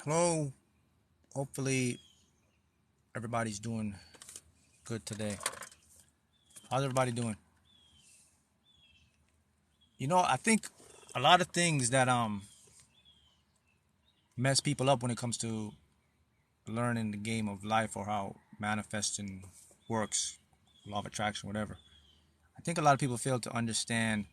Hello. Hopefully everybody's doing good today. How's everybody doing? I think a lot of things that mess people up when it comes to learning the game of life or how manifesting works, law of attraction, whatever. I think a lot of people fail to understand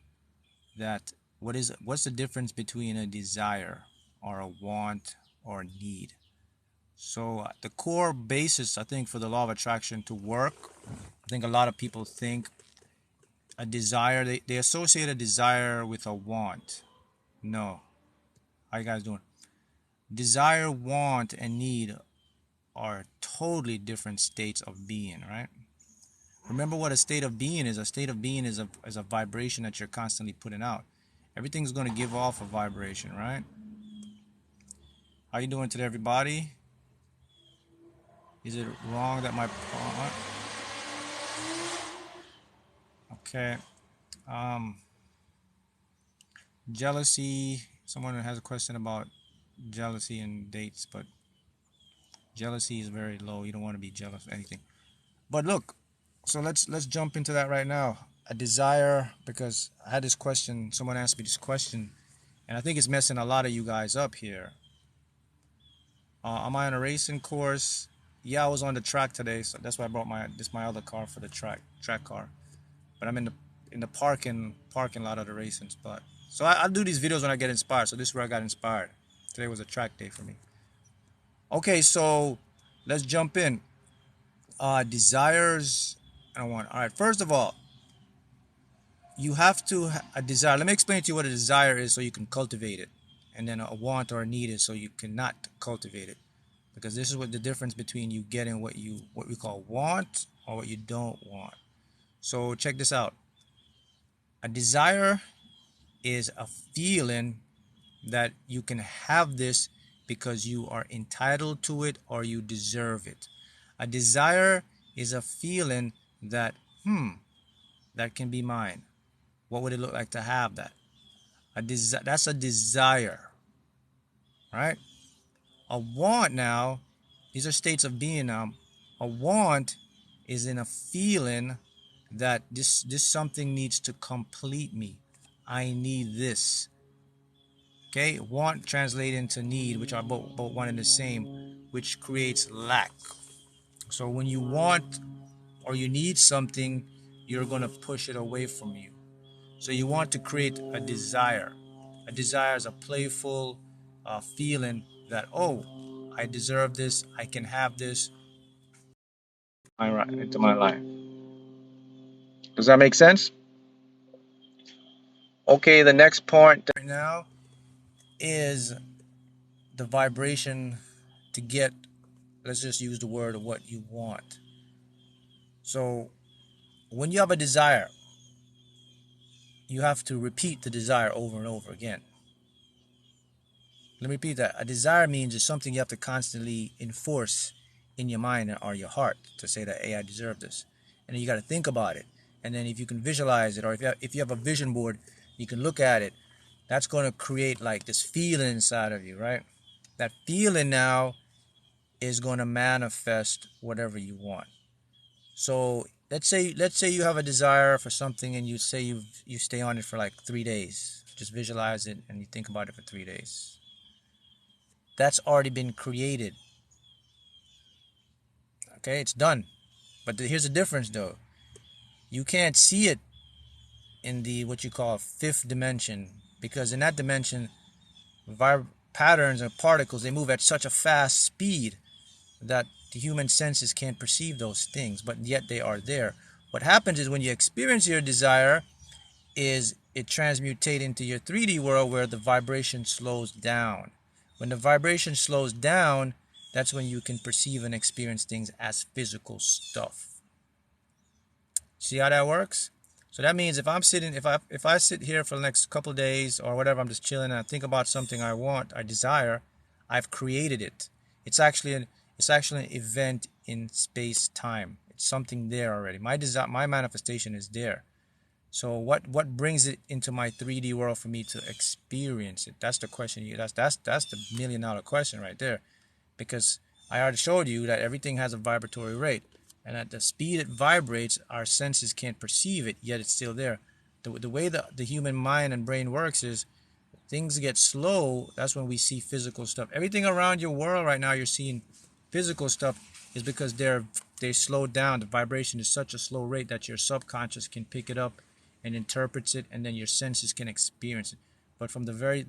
that what's the difference between a desire or a want or a need. So the core basis, I think, for the law of attraction to work, I think a lot of people think a desire, they associate a desire with a want. No. How you guys doing? Desire, want, and need are totally different states of being, right? Remember what a state of being is. A state of being is a vibration that you're constantly putting out. Everything's going to give off a vibration, right? How you doing today, everybody? Is it wrong that my... Okay. Um, Jealousy. Someone has a question about jealousy and dates, but jealousy is very low. You don't want to be jealous of anything. But look, so let's jump into that right now. A desire, because I had this question, someone asked me this question, and I think it's messing a lot of you guys up here. Am I on a racing course? Yeah, I was on the track today, so that's why I brought my other car for the track car. But I'm in the parking lot of the racing spot. So I do these videos when I get inspired. So this is where I got inspired. Today was a track day for me. Okay, so let's jump in. Desires I want. All right, first of all, you have to a desire. Let me explain to you what a desire is so you can cultivate it, and then a want or a need is so you cannot cultivate it. Because this is what the difference between you getting what we call want or what you don't want. So check this out. A desire is a feeling that you can have this because you are entitled to it or you deserve it. A desire is a feeling that that can be mine. What would it look like to have that? That's a desire, right? A want now, these are states of being now. A want is in a feeling that this something needs to complete me. I need this. Okay, want translate into need, which are both one and the same, which creates lack. So when you want or you need something, you're going to push it away from you. So you want to create a desire. A desire is a playful feeling that, oh, I deserve this, I can have this into my life. Does that make sense? Okay, the next point right now is the vibration to get, let's just use the word of what you want. So when you have a desire, you have to repeat the desire over and over again. Let me repeat that. A desire means it's something you have to constantly enforce in your mind or your heart to say that, hey, I deserve this. And then you got to think about it. And then if you can visualize it, or if you have a vision board, you can look at it. That's going to create like this feeling inside of you, right? That feeling now is going to manifest whatever you want. So let's say you have a desire for something and you say you stay on it for like 3 days. Just visualize it and you think about it for 3 days. That's already been created. Okay, it's done. But here's the difference though. You can't see it in the what you call fifth dimension, because in that dimension, patterns and particles, they move at such a fast speed that the human senses can't perceive those things, but yet they are there. What happens is when you experience your desire, is it transmutate into your 3D world where the vibration slows down. When the vibration slows down, that's when you can perceive and experience things as physical stuff. See how that works? So that means if I sit here for the next couple of days or whatever, I'm just chilling and I think about something I want, I desire, I've created it. It's actually an event in space time. It's something there already. My manifestation is there. So what brings it into my 3D world for me to experience it? That's the question. That's the $1,000,000 question right there, because I already showed you that everything has a vibratory rate, and at the speed it vibrates, our senses can't perceive it, yet it's still there. The way the human mind and brain works is things get slow. That's when we see physical stuff. Everything around your world right now, you're seeing physical stuff, is because they slowed down. The vibration is such a slow rate that your subconscious can pick it up and interprets it, and then your senses can experience it. But from the very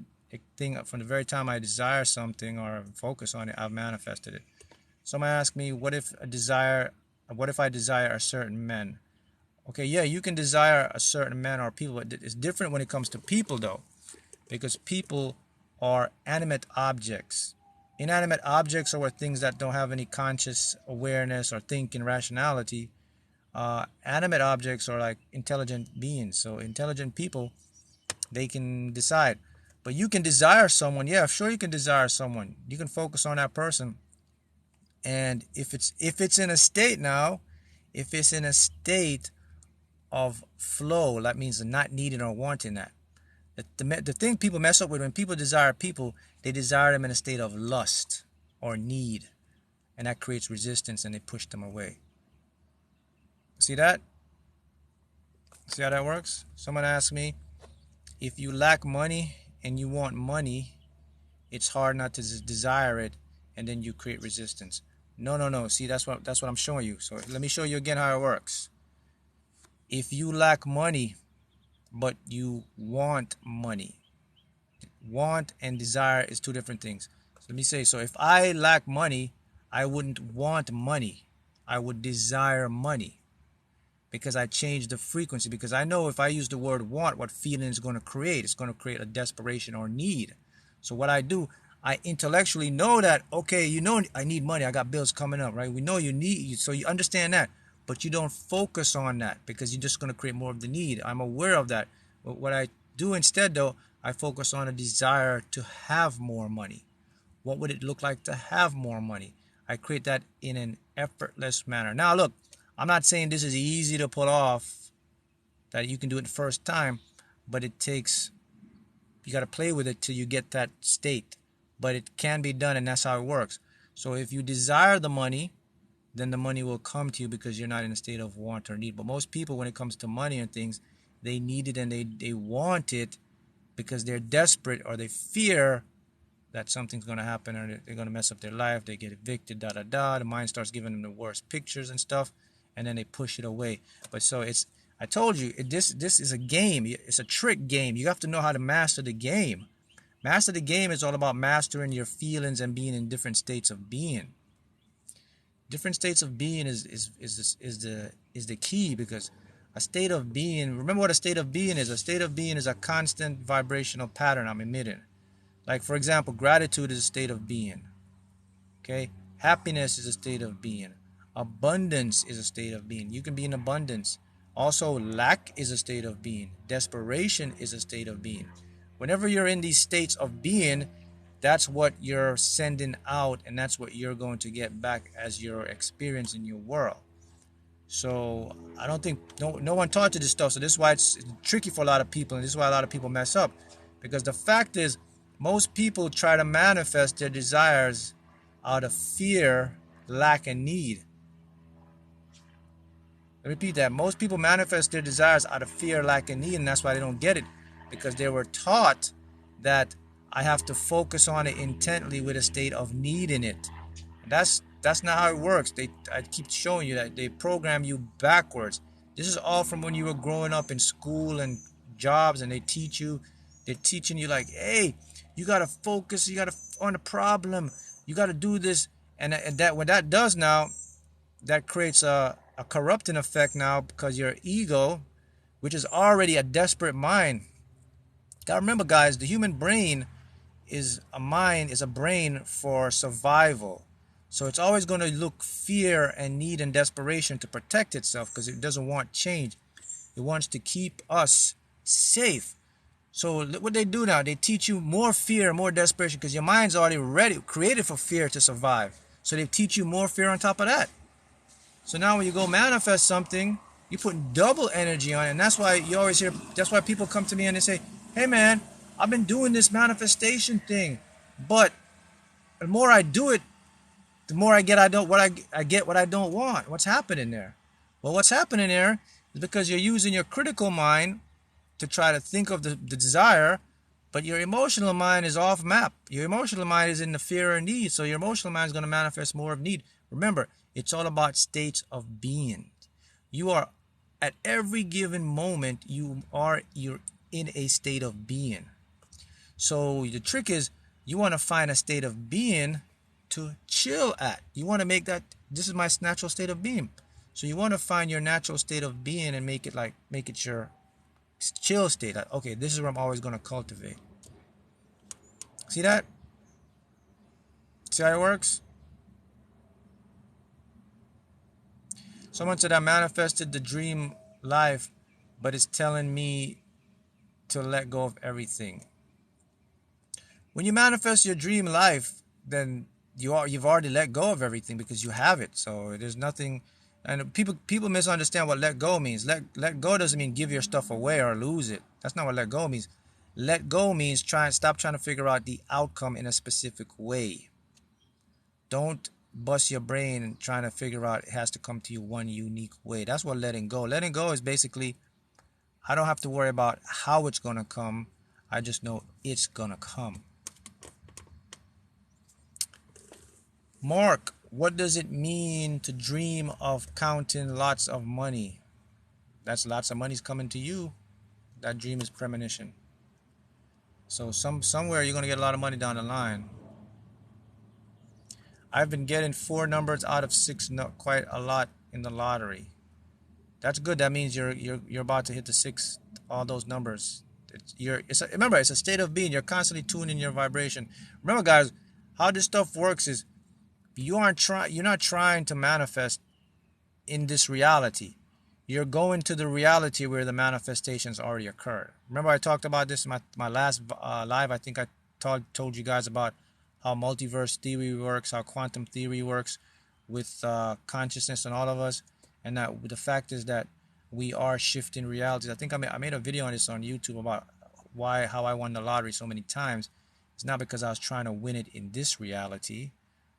time I desire something or focus on it, I've manifested it. Someone asked me, what if I desire a certain man? Okay, yeah, you can desire a certain man or people. It's different when it comes to people, though, because people are animate objects. Inanimate objects are things that don't have any conscious awareness or thinking rationality. Animate objects are like intelligent beings. So intelligent people, they can decide. But you can desire someone. Yeah, sure, you can desire someone. You can focus on that person. And if it's in a state now, if it's in a state of flow, that means not needing or wanting that. The thing people mess up with, when people desire people, they desire them in a state of lust or need, and that creates resistance, and they push them away. See that? See how that works? Someone asked me, if you lack money and you want money, it's hard not to desire it, and then you create resistance. No. See, that's what I'm showing you. So let me show you again how it works. If you lack money, but you want money. Want and desire is two different things. So let me say, so if I lack money, I wouldn't want money. I would desire money, because I changed the frequency. Because I know if I use the word want, what feeling is going to create. It's going to create a desperation or need. So what I do, I intellectually know that, okay, I need money. I got bills coming up, right? We know you need, so you understand that. But you don't focus on that, because you're just going to create more of the need. I'm aware of that. But what I do instead, though, I focus on a desire to have more money. What would it look like to have more money? I create that in an effortless manner. Now, look, I'm not saying this is easy to pull off, that you can do it the first time, but you got to play with it till you get that state. But it can be done, and that's how it works. So if you desire the money, then the money will come to you, because you're not in a state of want or need. But most people, when it comes to money and things, they need it and they want it because they're desperate, or they fear that something's going to happen, or they're going to mess up their life. They get evicted, The mind starts giving them the worst pictures and stuff, and then they push it away. But so I told you, this is a game. It's a trick game. You have to know how to master the game. Master the game is all about mastering your feelings and being in different states of being. Different states of being is the key, because a state of being, remember what a state of being is. A state of being is a constant vibrational pattern I'm emitting. Like, for example, gratitude is a state of being. Okay? Happiness is a state of being. Abundance is a state of being. You can be in abundance. Also, lack is a state of being. Desperation is a state of being. Whenever you're in these states of being, that's what you're sending out, and that's what you're going to get back as your experience in your world. So I don't think no one taught you this stuff. So this is why it's tricky for a lot of people, and this is why a lot of people mess up. Because the fact is, most people try to manifest their desires out of fear, lack, and need. I repeat that. Most people manifest their desires out of fear, lack, and need, and that's why they don't get it. Because they were taught that I have to focus on it intently with a state of need in it. And that's not how it works. I keep showing you that they program you backwards. This is all from when you were growing up in school and jobs, and they're teaching you like, hey, you gotta focus, on the problem, you gotta do this, and that what that does now, that creates a corrupting effect now, because your ego, which is already a desperate mind. Gotta remember, guys, the human brain is a brain for survival. So it's always going to look fear and need and desperation to protect itself, because it doesn't want change. It wants to keep us safe. So what they do now, they teach you more fear, more desperation, because your mind's already created for fear to survive. So they teach you more fear on top of that. So now when you go manifest something, You're putting double energy on it. And that's why you always hear, that's why people come to me and they say, hey man, I've been doing this manifestation thing, but the more I do it, the more I get I get what I don't want. What's happening there? Well, what's happening there is because you're using your critical mind to try to think of the desire, but your emotional mind is off map. Your emotional mind is in the fear and need, so your emotional mind is going to manifest more of need. Remember, it's all about states of being. You are at every given moment you're in a state of being. So the trick is you want to find a state of being to chill at. You want to make that, this is my natural state of being. So you want to find your natural state of being and make it your chill state. Like, okay, this is where I'm always going to cultivate. See that? See how it works? Someone said I manifested the dream life, but it's telling me to let go of everything. When you manifest your dream life, then you've already let go of everything because you have it. So there's nothing. And people misunderstand what let go means. Let go doesn't mean give your stuff away or lose it. That's not what let go means. Let go means stop trying to figure out the outcome in a specific way. Don't bust your brain and trying to figure out it has to come to you one unique way. That's what letting go. Letting go is basically, I don't have to worry about how it's gonna come. I just know it's gonna come. Mark, what does it mean to dream of counting lots of money? That's lots of money's coming to you. That dream is premonition. So somewhere you're gonna get a lot of money down the line. I've been getting 4 numbers out of 6, quite a lot in the lottery. That's good. That means you're about to hit the 6, all those numbers. Remember, it's a state of being. You're constantly tuning your vibration. Remember, guys, how this stuff works is you're not trying to manifest in this reality. You're going to the reality where the manifestations already occurred. Remember I talked about this in my last live. I think I told you guys about how multiverse theory works, how quantum theory works with consciousness and all of us, and that the fact is that we are shifting realities. I think I made a video on this on YouTube about how I won the lottery so many times. It's not because I was trying to win it in this reality.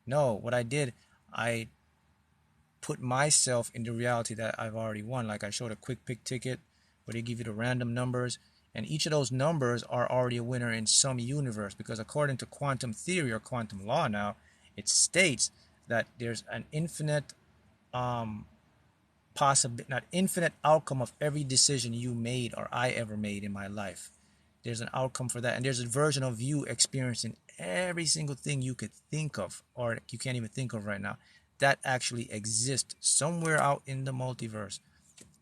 No, what I did, I put myself in the reality that I've already won. Like I showed a quick pick ticket where they give you the random numbers, and each of those numbers are already a winner in some universe, because according to quantum theory or quantum law now, it states that there's an infinite not infinite outcome of every decision you made or I ever made in my life. There's an outcome for that, and there's a version of you experiencing every single thing you could think of or you can't even think of right now. That actually exists somewhere out in the multiverse.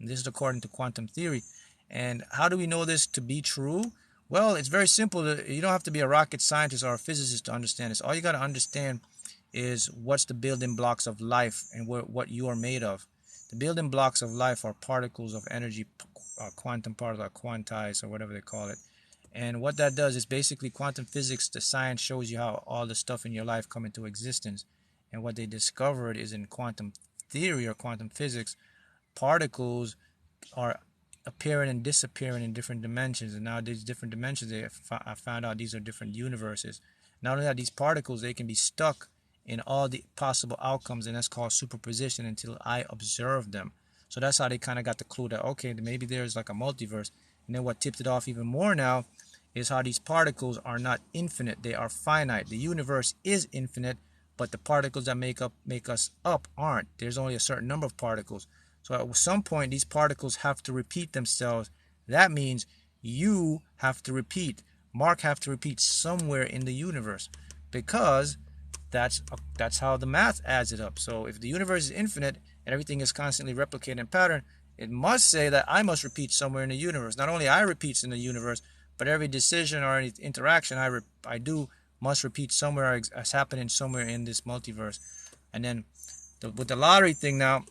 And this is according to quantum theory. And how do we know this to be true? Well, it's very simple. You don't have to be a rocket scientist or a physicist to understand this. All you got to understand is what's the building blocks of life and what you are made of. The building blocks of life are particles of energy, quantum particles, quantized, or whatever they call it. And what that does is basically quantum physics. The science shows you how all the stuff in your life come into existence. And what they discovered is in quantum theory or quantum physics, particles are appearing and disappearing in different dimensions. And now these different dimensions, I found out these are different universes. Not only that, these particles, they can be stuck in all the possible outcomes, and that's called superposition until I observe them. So that's how they kind of got the clue that, okay, maybe there's like a multiverse. And then what tipped it off even more now is how these particles are not infinite. They are finite. The universe is infinite, but the particles that make us up aren't. There's only a certain number of particles. So at some point, these particles have to repeat themselves. That means you have to repeat. Mark have to repeat somewhere in the universe, because that's how the math adds it up. So if the universe is infinite and everything is constantly replicated in pattern, it must say that I must repeat somewhere in the universe. Not only I repeats in the universe, but every decision or any interaction I do must repeat somewhere as happening somewhere in this multiverse. And then with the lottery thing now,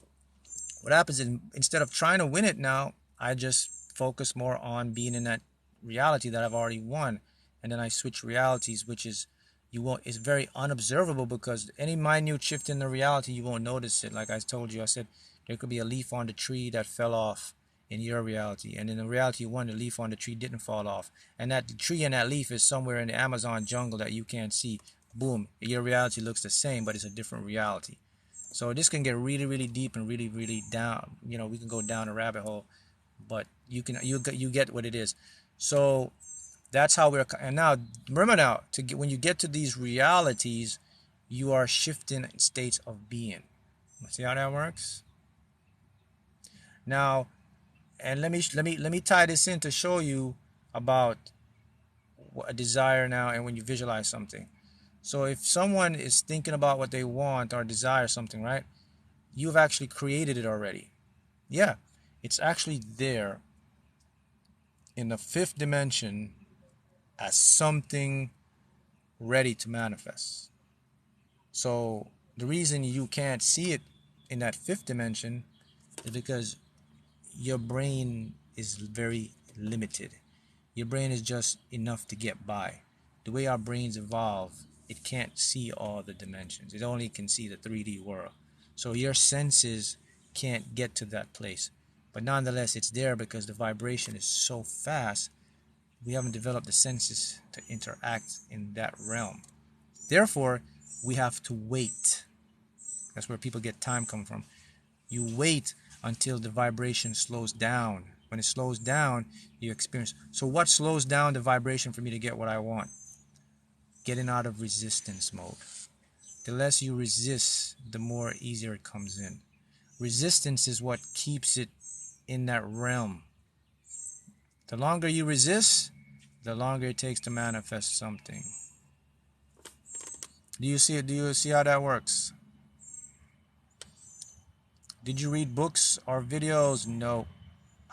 what happens is instead of trying to win it now, I just focus more on being in that reality that I've already won. And then I switch realities, which is You won't. It's very unobservable because any minute shift in the reality, you won't notice it. Like I told you, I said there could be a leaf on the tree that fell off in your reality, and in the reality one, the leaf on the tree didn't fall off, and that the tree and that leaf is somewhere in the Amazon jungle that you can't see. Boom, your reality looks the same, but it's a different reality. So this can get really, really deep and really, really down. You know, we can go down a rabbit hole, but you get what it is. So that's how we're. And now remember, now to get, when you get to these realities, you are shifting states of being. See how that works? Now, and let me tie this in to show you about a desire now, and when you visualize something. So if someone is thinking about what they want or desire something, right? You've actually created it already. Yeah, it's actually there in the fifth dimension as something ready to manifest. So the reason you can't see it in that fifth dimension is because your brain is very limited. Your brain is just enough to get by. The way our brains evolve, it can't see all the dimensions. It only can see the 3D world. So your senses can't get to that place. But nonetheless, it's there because the vibration is so fast. We haven't developed the senses to interact in that realm. Therefore, we have to wait. That's where people get time come from. You wait until the vibration slows down. When it slows down, you experience. So what slows down the vibration for me to get what I want? Getting out of resistance mode. The less you resist, the more easier it comes in. Resistance is what keeps it in that realm. The longer you resist, the longer it takes to manifest something. Do you see it? Do you see how that works? Did you read books or videos? No.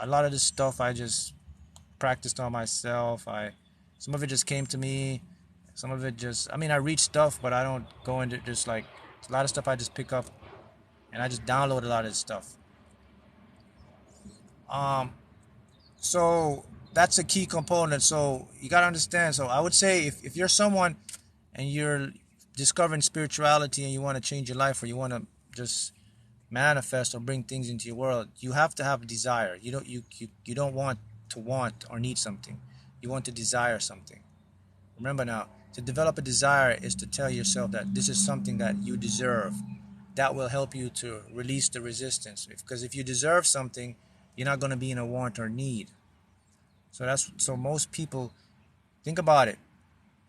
A lot of this stuff I just practiced on myself. Some of it just came to me. Some of it just, I mean, I read stuff, but I don't go into just like, a lot of stuff I just pick up and I just download a lot of this stuff. So that's a key component. So you got to understand. So I would say if you're someone and you're discovering spirituality and you want to change your life, or you want to just manifest or bring things into your world, you have to have a desire. You don't want to want or need something. You want to desire something. Remember now, to develop a desire is to tell yourself that this is something that you deserve. That will help you to release the resistance. Because if you deserve something, you're not going to be in a want or need. So most people, think about it.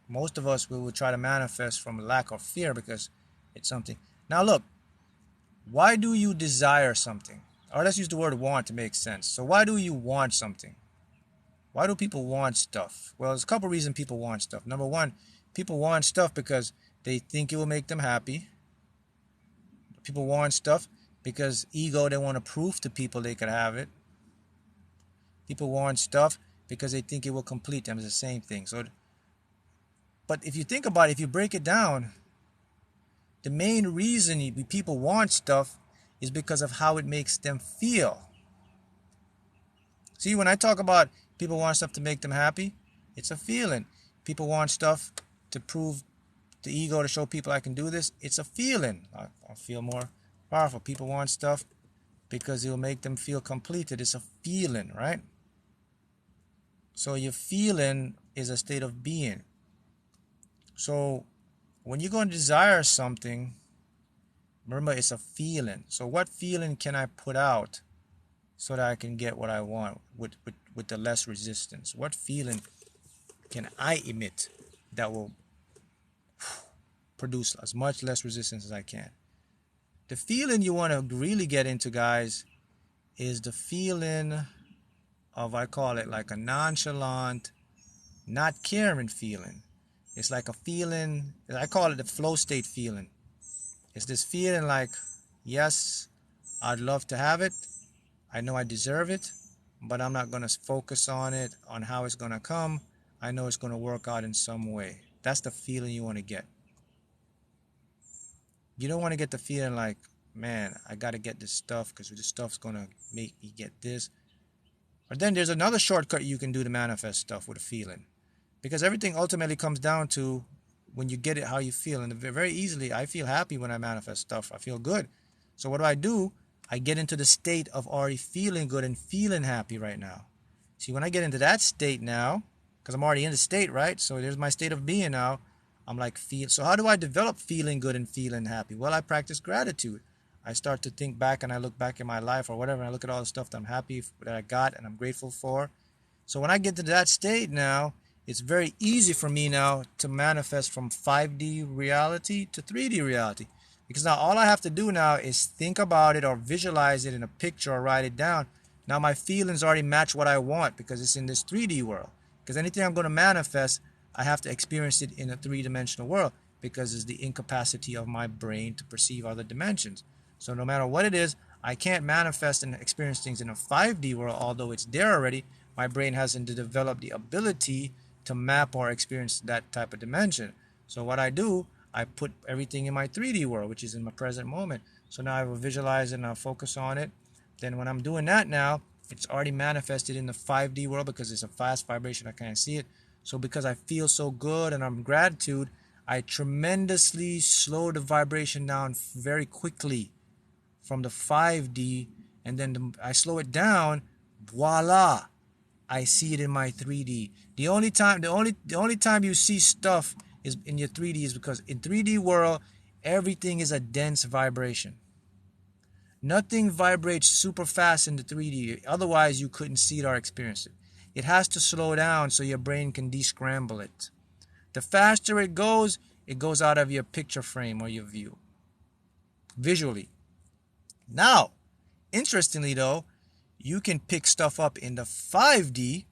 Most of us will try to manifest from a lack of fear because it's something. Now look, why do you desire something? Or let's use the word want to make sense. So why do you want something? Why do people want stuff? Well, there's a couple reasons people want stuff. Number one, people want stuff because they think it will make them happy. People want stuff because ego, they want to prove to people they could have it. People want stuff because they think it will complete them. It's the same thing. So, but if you think about it, if you break it down, the main reason people want stuff is because of how it makes them feel. See, when I talk about people want stuff to make them happy, it's a feeling. People want stuff to prove the ego, to show people I can do this. It's a feeling. I feel more powerful. People want stuff because it will make them feel completed. It's a feeling, right? So your feeling is a state of being. So when you're going to desire something, remember it's a feeling. So what feeling can I put out so that I can get what I want with the less resistance? What feeling can I emit that will produce as much less resistance as I can? The feeling you want to really get into, guys, is the feeling of, I call it like a nonchalant, not caring feeling. It's like a feeling, I call it the flow state feeling. It's this feeling like, yes, I'd love to have it. I know I deserve it, but I'm not going to focus on it, on how it's going to come. I know it's going to work out in some way. That's the feeling you want to get. You don't want to get the feeling like, man, I got to get this stuff because this stuff's going to make me get this. But then there's another shortcut you can do to manifest stuff with a feeling. Because everything ultimately comes down to when you get it how you feel. And very easily, I feel happy when I manifest stuff. I feel good. So what do? I get into the state of already feeling good and feeling happy right now. See, when I get into that state now, because I'm already in the state, right? So there's my state of being now. I'm like, feel. So how do I develop feeling good and feeling happy? Well, I practice gratitude. I start to think back and I look back in my life or whatever, and I look at all the stuff that I'm happy that I got and I'm grateful for. So when I get to that state now, it's very easy for me now to manifest from 5D reality to 3D reality. Because now all I have to do now is think about it or visualize it in a picture or write it down. Now my feelings already match what I want because it's in this 3D world. Because anything I'm going to manifest, I have to experience it in a three-dimensional world because it's the incapacity of my brain to perceive other dimensions. So no matter what it is, I can't manifest and experience things in a 5D world, although it's there already. My brain hasn't developed the ability to map or experience that type of dimension. So what I do, I put everything in my 3D world, which is in my present moment. So now I will visualize it and I'll focus on it. Then when I'm doing that now, it's already manifested in the 5D world because it's a fast vibration. I can't see it. So because I feel so good and I'm in gratitude, I tremendously slow the vibration down very quickly from the 5D, and then I slow it down, voila, I see it in my 3D. The only time you see stuff is in your 3D is because in 3D world, everything is a dense vibration. Nothing vibrates super fast in the 3D. Otherwise, you couldn't see it or experience it. It has to slow down so your brain can descramble it. The faster it goes out of your picture frame or your view. Visually. Now, interestingly though, you can pick stuff up in the 5D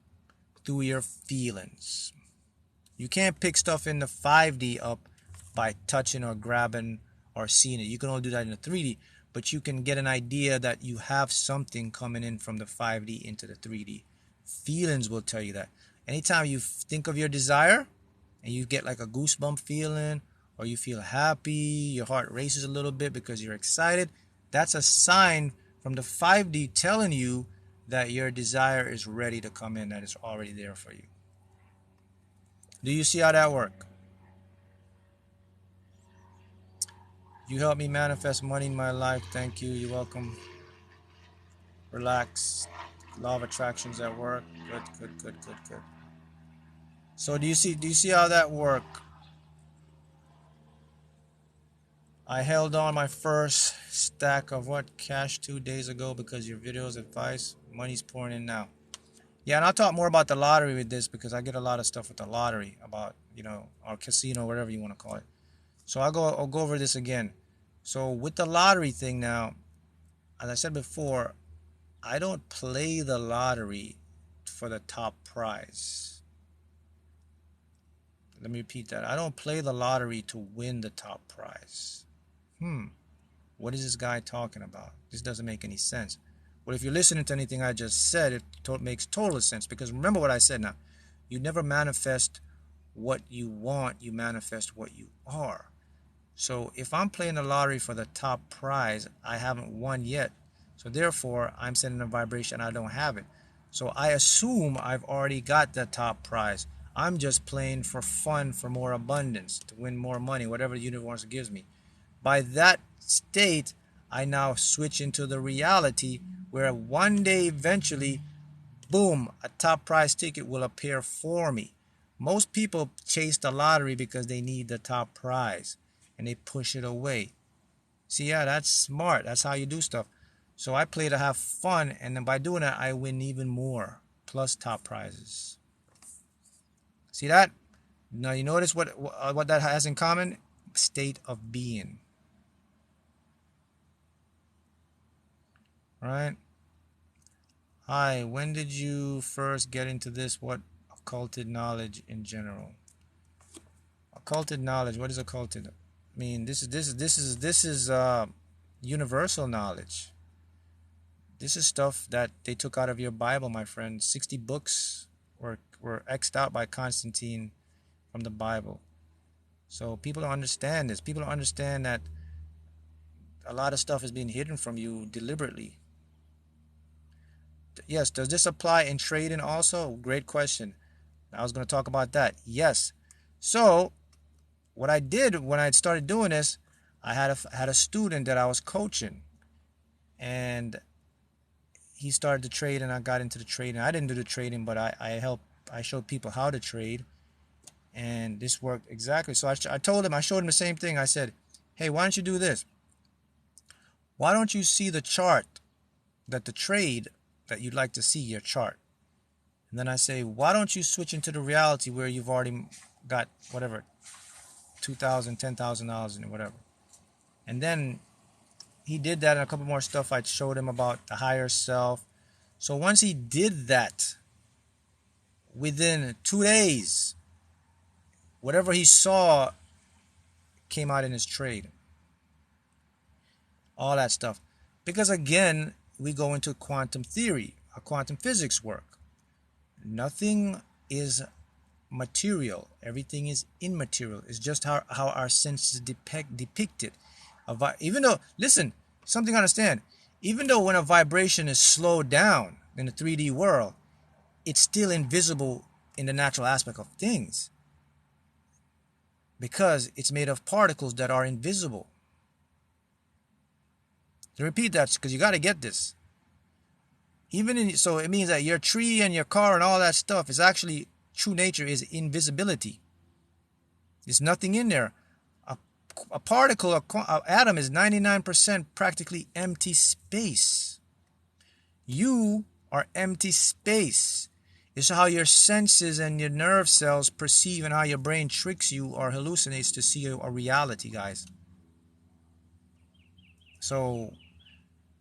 through your feelings. You can't pick stuff in the 5D up by touching or grabbing or seeing it. You can only do that in the 3D, but you can get an idea that you have something coming in from the 5D into the 3D. Feelings will tell you that. Anytime you think of your desire and you get like a goosebump feeling or you feel happy, your heart races a little bit because you're excited, that's a sign from the 5D telling you that your desire is ready to come in, that it's already there for you. Do you see how that works? You helped me manifest money in my life. Thank you. You're welcome. Relax. Law of attraction's at work. Good. So do you see how that works? I held on my first stack of cash 2 days ago because your videos advice. Money's pouring in now. Yeah, and I'll talk more about the lottery with this because I get a lot of stuff with the lottery about, or casino, whatever you want to call it. So I'll go over this again. So with the lottery thing now, as I said before, I don't play the lottery for the top prize. Let me repeat that. I don't play the lottery to win the top prize. What is this guy talking about? This doesn't make any sense. Well, if you're listening to anything I just said, it makes total sense. Because remember what I said now. You never manifest what you want. You manifest what you are. So if I'm playing the lottery for the top prize, I haven't won yet. So therefore, I'm sending a vibration I don't have it. So I assume I've already got the top prize. I'm just playing for fun, for more abundance, to win more money, whatever the universe gives me. By that state, I now switch into the reality where one day eventually, boom, a top prize ticket will appear for me. Most people chase the lottery because they need the top prize and they push it away. See, yeah, that's smart. That's how you do stuff. So I play to have fun, and then by doing that, I win even more, plus top prizes. See that? Now you notice what that has in common? State of being. Right? Hi, when did you first get into this? What occulted knowledge in general? Occulted knowledge. What is occulted? I mean, this is universal knowledge. This is stuff that they took out of your Bible, my friend. 60 books were X'd out by Constantine from the Bible. So people don't understand this. People don't understand that a lot of stuff is being hidden from you deliberately. Yes, does this apply in trading also? Great question. I was going to talk about that. Yes. So what I did when I started doing this, I had a student that I was coaching, and he started to trade, and I got into the trading. I didn't do the trading, but I showed people how to trade, and this worked exactly. So I told him, I showed him the same thing. I said, hey, why don't you do this? Why don't you see the chart, that the trade that you'd like to see, your chart? And then I say, why don't you switch into the reality where you've already got whatever, $2,000, $10,000 and whatever. And then he did that, and a couple more stuff I showed him about the higher self. So once he did that, within 2 days, whatever he saw came out in his trade. All that stuff. Because again, we go into quantum theory, quantum physics work. Nothing is material. Everything is immaterial. It's just how our senses depict it. Even though, listen, something to understand. Even though when a vibration is slowed down in the 3D world, it's still invisible in the natural aspect of things, because it's made of particles that are invisible. To repeat that, because you got to get this. So it means that your tree and your car and all that stuff is actually, true nature is invisibility. There's nothing in there. A particle, an atom is 99% practically empty space. You are empty space. It's how your senses and your nerve cells perceive, and how your brain tricks you or hallucinates to see a reality, guys. So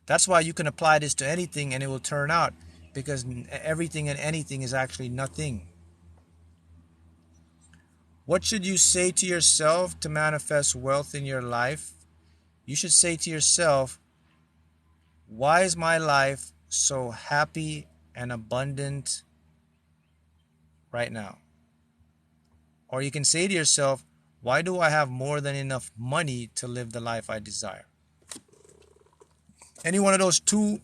that's why you can apply this to anything and it will turn out, because everything and anything is actually nothing. What should you say to yourself to manifest wealth in your life? You should say to yourself, why is my life so happy and abundant right now? Or you can say to yourself, why do I have more than enough money to live the life I desire? Any one of those two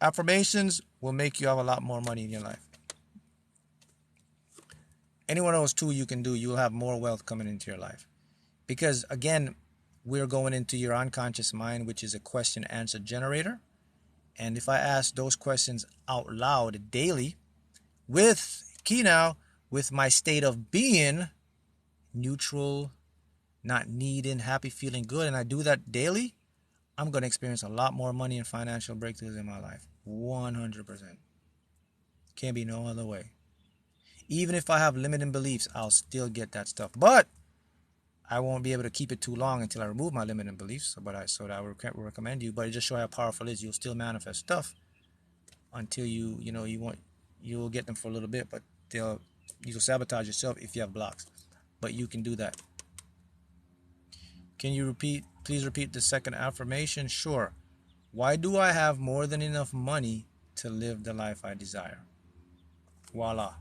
affirmations will make you have a lot more money in your life. Any one of those two you can do, you'll have more wealth coming into your life. Because again, we're going into your unconscious mind, which is a question answer generator. And if I ask those questions out loud daily, with my state of being neutral, not needing, happy, feeling good, and I do that daily, I'm going to experience a lot more money and financial breakthroughs in my life. 100%. Can't be no other way. Even if I have limiting beliefs, I'll still get that stuff. But I won't be able to keep it too long until I remove my limiting beliefs. So I would recommend you. But it just shows how powerful it is. You'll still manifest stuff until you'll get them for a little bit, but you'll sabotage yourself if you have blocks. But you can do that. Can you please repeat the second affirmation? Sure. Why do I have more than enough money to live the life I desire? Voila.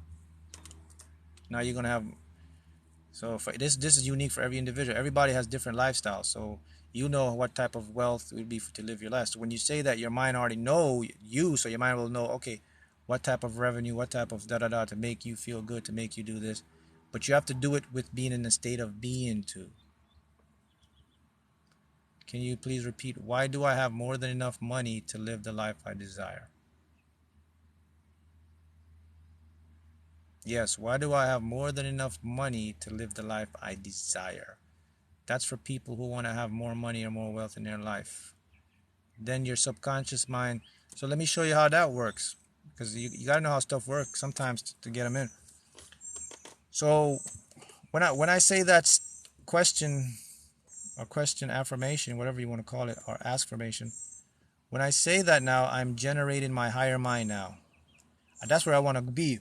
Now you're going to have, so for this is unique for every individual. Everybody has different lifestyles. So you know what type of wealth it would be to live your life. So when you say that, your mind already know you, so your mind will know, okay, what type of revenue, what type of da-da-da to make you feel good, to make you do this. But you have to do it with being in a state of being too. Can you please repeat, why do I have more than enough money to live the life I desire? Yes, why do I have more than enough money to live the life I desire? That's for people who want to have more money or more wealth in their life. Then your subconscious mind. So let me show you how that works, because you got to know how stuff works sometimes to get them in. So when I say that question or question affirmation, whatever you want to call it, or affirmation, when I say that now, I'm generating my higher mind now. And that's where I want to be.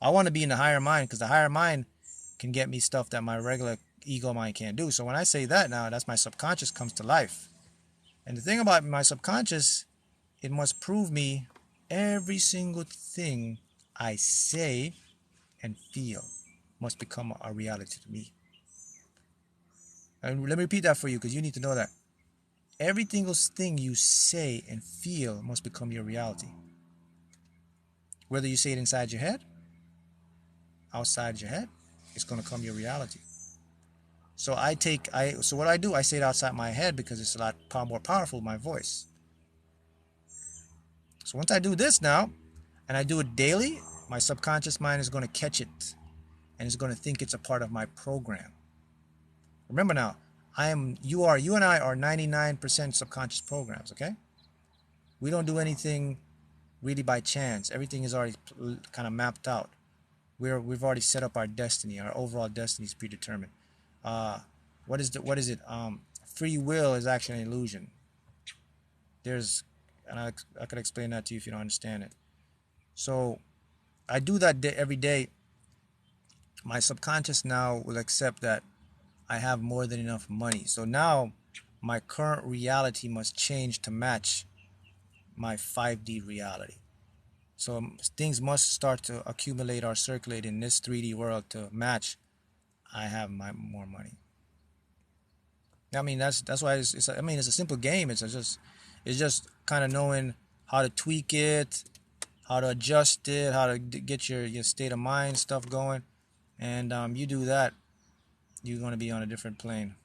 I want to be in the higher mind, because the higher mind can get me stuff that my regular ego mind can't do. So when I say that now, that's my subconscious comes to life. And the thing about my subconscious, it must prove me every single thing I say and feel must become a reality to me. And let me repeat that for you, because you need to know that. Every single thing you say and feel must become your reality. Whether you say it inside your head, outside your head, it's going to become your reality. So so what I do, I say it outside my head because it's a lot more powerful, my voice. So once I do this now, and I do it daily, my subconscious mind is going to catch it and it's going to think it's a part of my program. Remember now, you and I are 99% subconscious programs, okay? We don't do anything really by chance. Everything is already kind of mapped out. We've already set up our destiny. Our overall destiny is predetermined. What is it? Free will is actually an illusion. And I could explain that to you if you don't understand it. So I do that every day. My subconscious now will accept that I have more than enough money. So now my current reality must change to match my 5D reality. So things must start to accumulate or circulate in this 3D world to match I have more money. I mean that's why it's a simple game. It's just kind of knowing how to tweak it, how to adjust it, how to get your state of mind stuff going, and you do that, you're going to be on a different plane.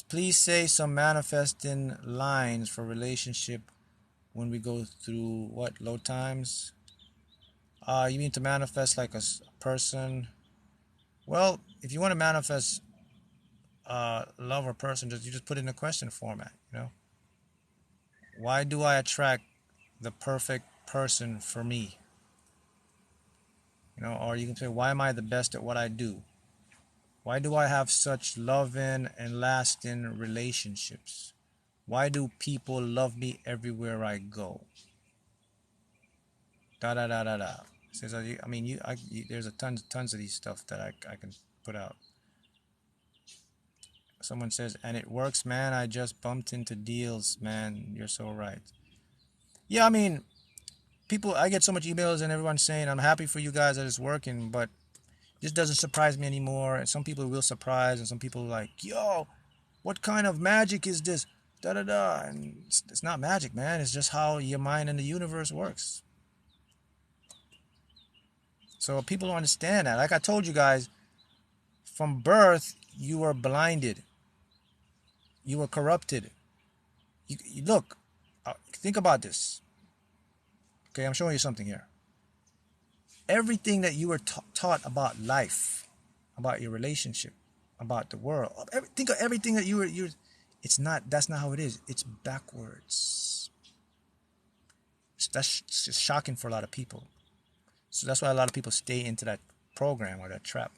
Please say some manifesting lines for relationship when we go through what, low times? You mean to manifest like a person? Well, if you want to manifest love or person, you just put it in a question format. Why do I attract the perfect person for me? Or you can say, why am I the best at what I do? Why do I have such loving and lasting relationships? Why do people love me everywhere I go? Da da da da da. Says, there's tons of these stuff that I can put out. Someone says, and it works, man. I just bumped into deals, man. You're so right. Yeah, I get so much emails and everyone's saying, I'm happy for you guys that it's working, but this doesn't surprise me anymore. And some people will surprise, and some people are like, yo, what kind of magic is this? Da da da. And it's not magic, man. It's just how your mind and the universe works. So people don't understand that. Like I told you guys, from birth, you were blinded. You were corrupted. You look, think about this. Okay, I'm showing you something here. Everything that you were taught about life, about your relationship, about the world, think of everything that that's not how it is. It's backwards. That's just shocking for a lot of people. So that's why a lot of people stay into that program or that trap.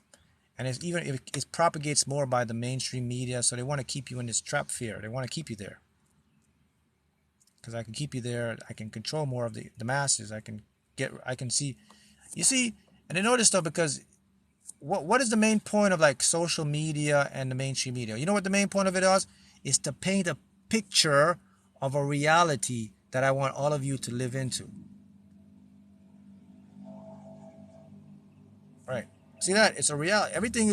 And even if it propagates more by the mainstream media, so they want to keep you in this trap fear. They want to keep you there. Because I can keep you there. I can control more of the masses. I can see. You see, and I know this stuff because what is the main point of like social media and the mainstream media? You know what the main point of it is to paint a picture of a reality that I want all of you to live into. Right. See that? It's a reality. Everything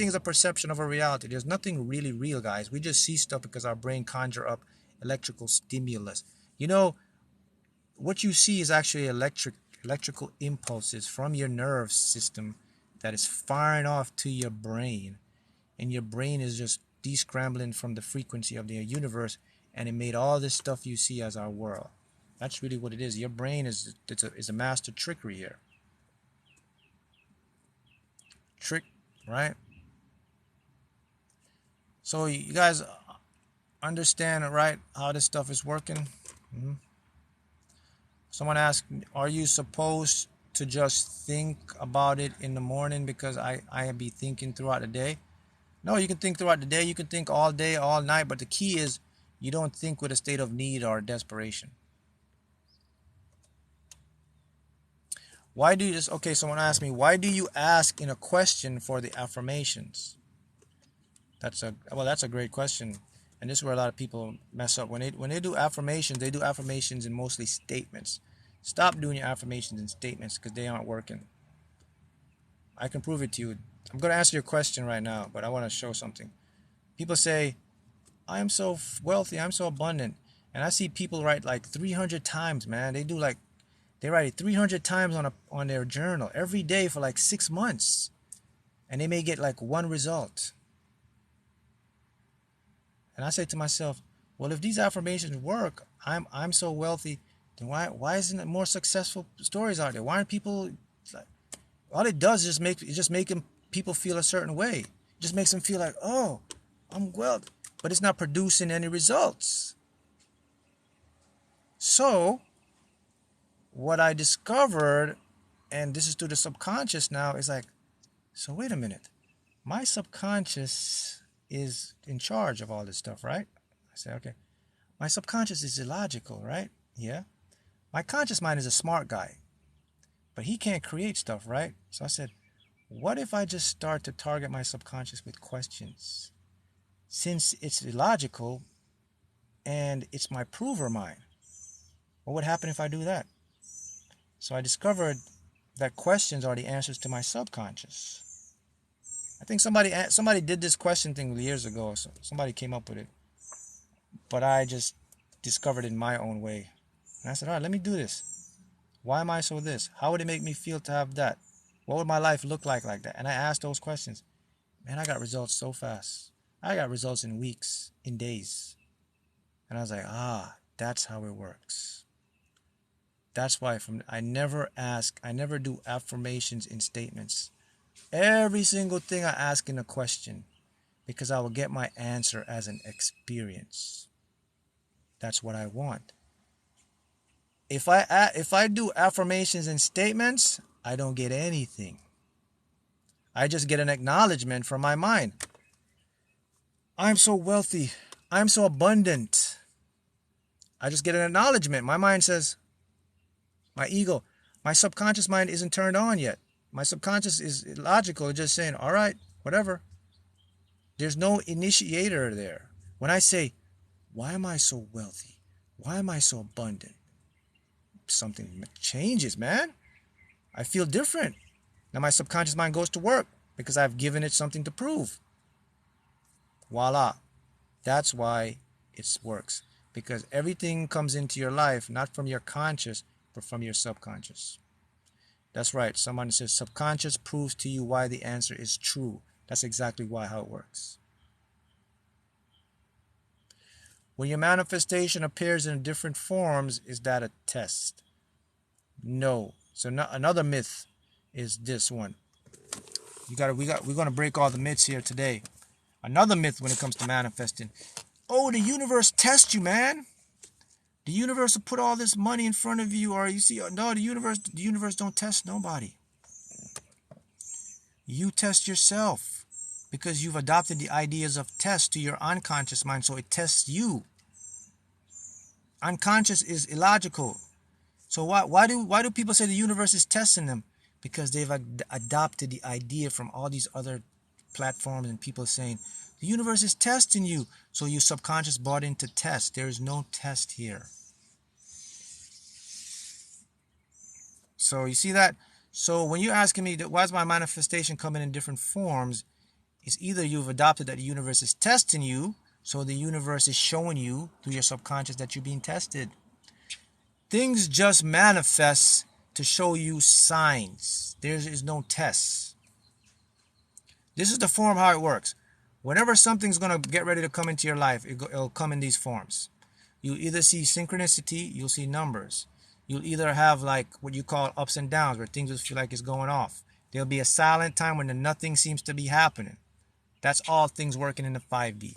is a perception of a reality. There's nothing really real, guys. We just see stuff because our brain conjure up electrical stimulus. What you see is actually electrical impulses from your nerve system that is firing off to your brain, and your brain is just descrambling from the frequency of the universe, and it made all this stuff you see as our world. That's really what it is. Your brain is a master trickery here. Trick, right? So you guys understand, right, how this stuff is working? Mm-hmm. Someone asked, are you supposed to just think about it in the morning because I be thinking throughout the day? No, you can think throughout the day. You can think all day, all night. But the key is you don't think with a state of need or desperation. Why do you just, okay, someone asked me, why do you ask in a question for the affirmations? That's a great question. And this is where a lot of people mess up. When they do affirmations in mostly statements. Stop doing your affirmations in statements because they aren't working. I can prove it to you. I'm going to answer your question right now, but I want to show something. People say, I am so wealthy, I'm so abundant. And I see people write like 300 times, man. They write it 300 times on their journal every day for like 6 months. and they may get like one result. And I say to myself, well, if these affirmations work, I'm so wealthy, then why isn't it more successful stories out there? Why aren't people like, all it does is just make people feel a certain way. It just makes them feel like, oh, I'm wealthy, but it's not producing any results. So what I discovered, and this is through the subconscious now, is like, so wait a minute. My subconscious is in charge of all this stuff, right? I say, okay. My subconscious is illogical, right? Yeah. My conscious mind is a smart guy, but he can't create stuff, right? So I said, what if I just start to target my subconscious with questions? Since it's illogical and it's my prover mind, what would happen if I do that? So I discovered that questions are the answers to my subconscious. I think somebody did this question thing years ago. So somebody came up with it, but I just discovered it in my own way. And I said, all right, let me do this. Why am I so this? How would it make me feel to have that? What would my life look like that? And I asked those questions. Man, I got results so fast. I got results in weeks, in days. And I was like, that's how it works. That's why I never do affirmations in statements. Every single thing I ask in a question, because I will get my answer as an experience. That's what I want. If I do affirmations and statements, I don't get anything. I just get an acknowledgement from my mind. I'm so wealthy. I'm so abundant. I just get an acknowledgement. My mind says, my ego, my subconscious mind isn't turned on yet. My subconscious is logical, it's just saying, all right, whatever. There's no initiator there. When I say, why am I so wealthy? Why am I so abundant? Something changes, man. I feel different. Now my subconscious mind goes to work because I've given it something to prove. Voila. That's why it works. Because everything comes into your life, not from your conscious, but from your subconscious. That's right. Someone says subconscious proves to you why the answer is true. That's exactly how it works. When your manifestation appears in different forms, is that a test? No. So another myth is this one. We're going to break all the myths here today. Another myth when it comes to manifesting. Oh, the universe tests you, man. The universe will put all this money in front of you, or you see, no, the universe don't test nobody. You test yourself because you've adopted the ideas of test to your unconscious mind, so it tests you. Unconscious is illogical. So why do people say the universe is testing them? Because they've adopted the idea from all these other platforms and people saying the universe is testing you. So your subconscious bought into test. There is no test here. So you see that? So when you're asking me why is my manifestation coming in different forms, it's either you've adopted that the universe is testing you, so the universe is showing you through your subconscious that you're being tested. Things just manifest to show you signs. There is no tests. This is the form how it works. Whenever something's going to get ready to come into your life, it'll come in these forms. You'll either see synchronicity, you'll see numbers. You'll either have like what you call ups and downs, where things will feel like it's going off. There'll be a silent time when nothing seems to be happening. That's all things working in the 5D.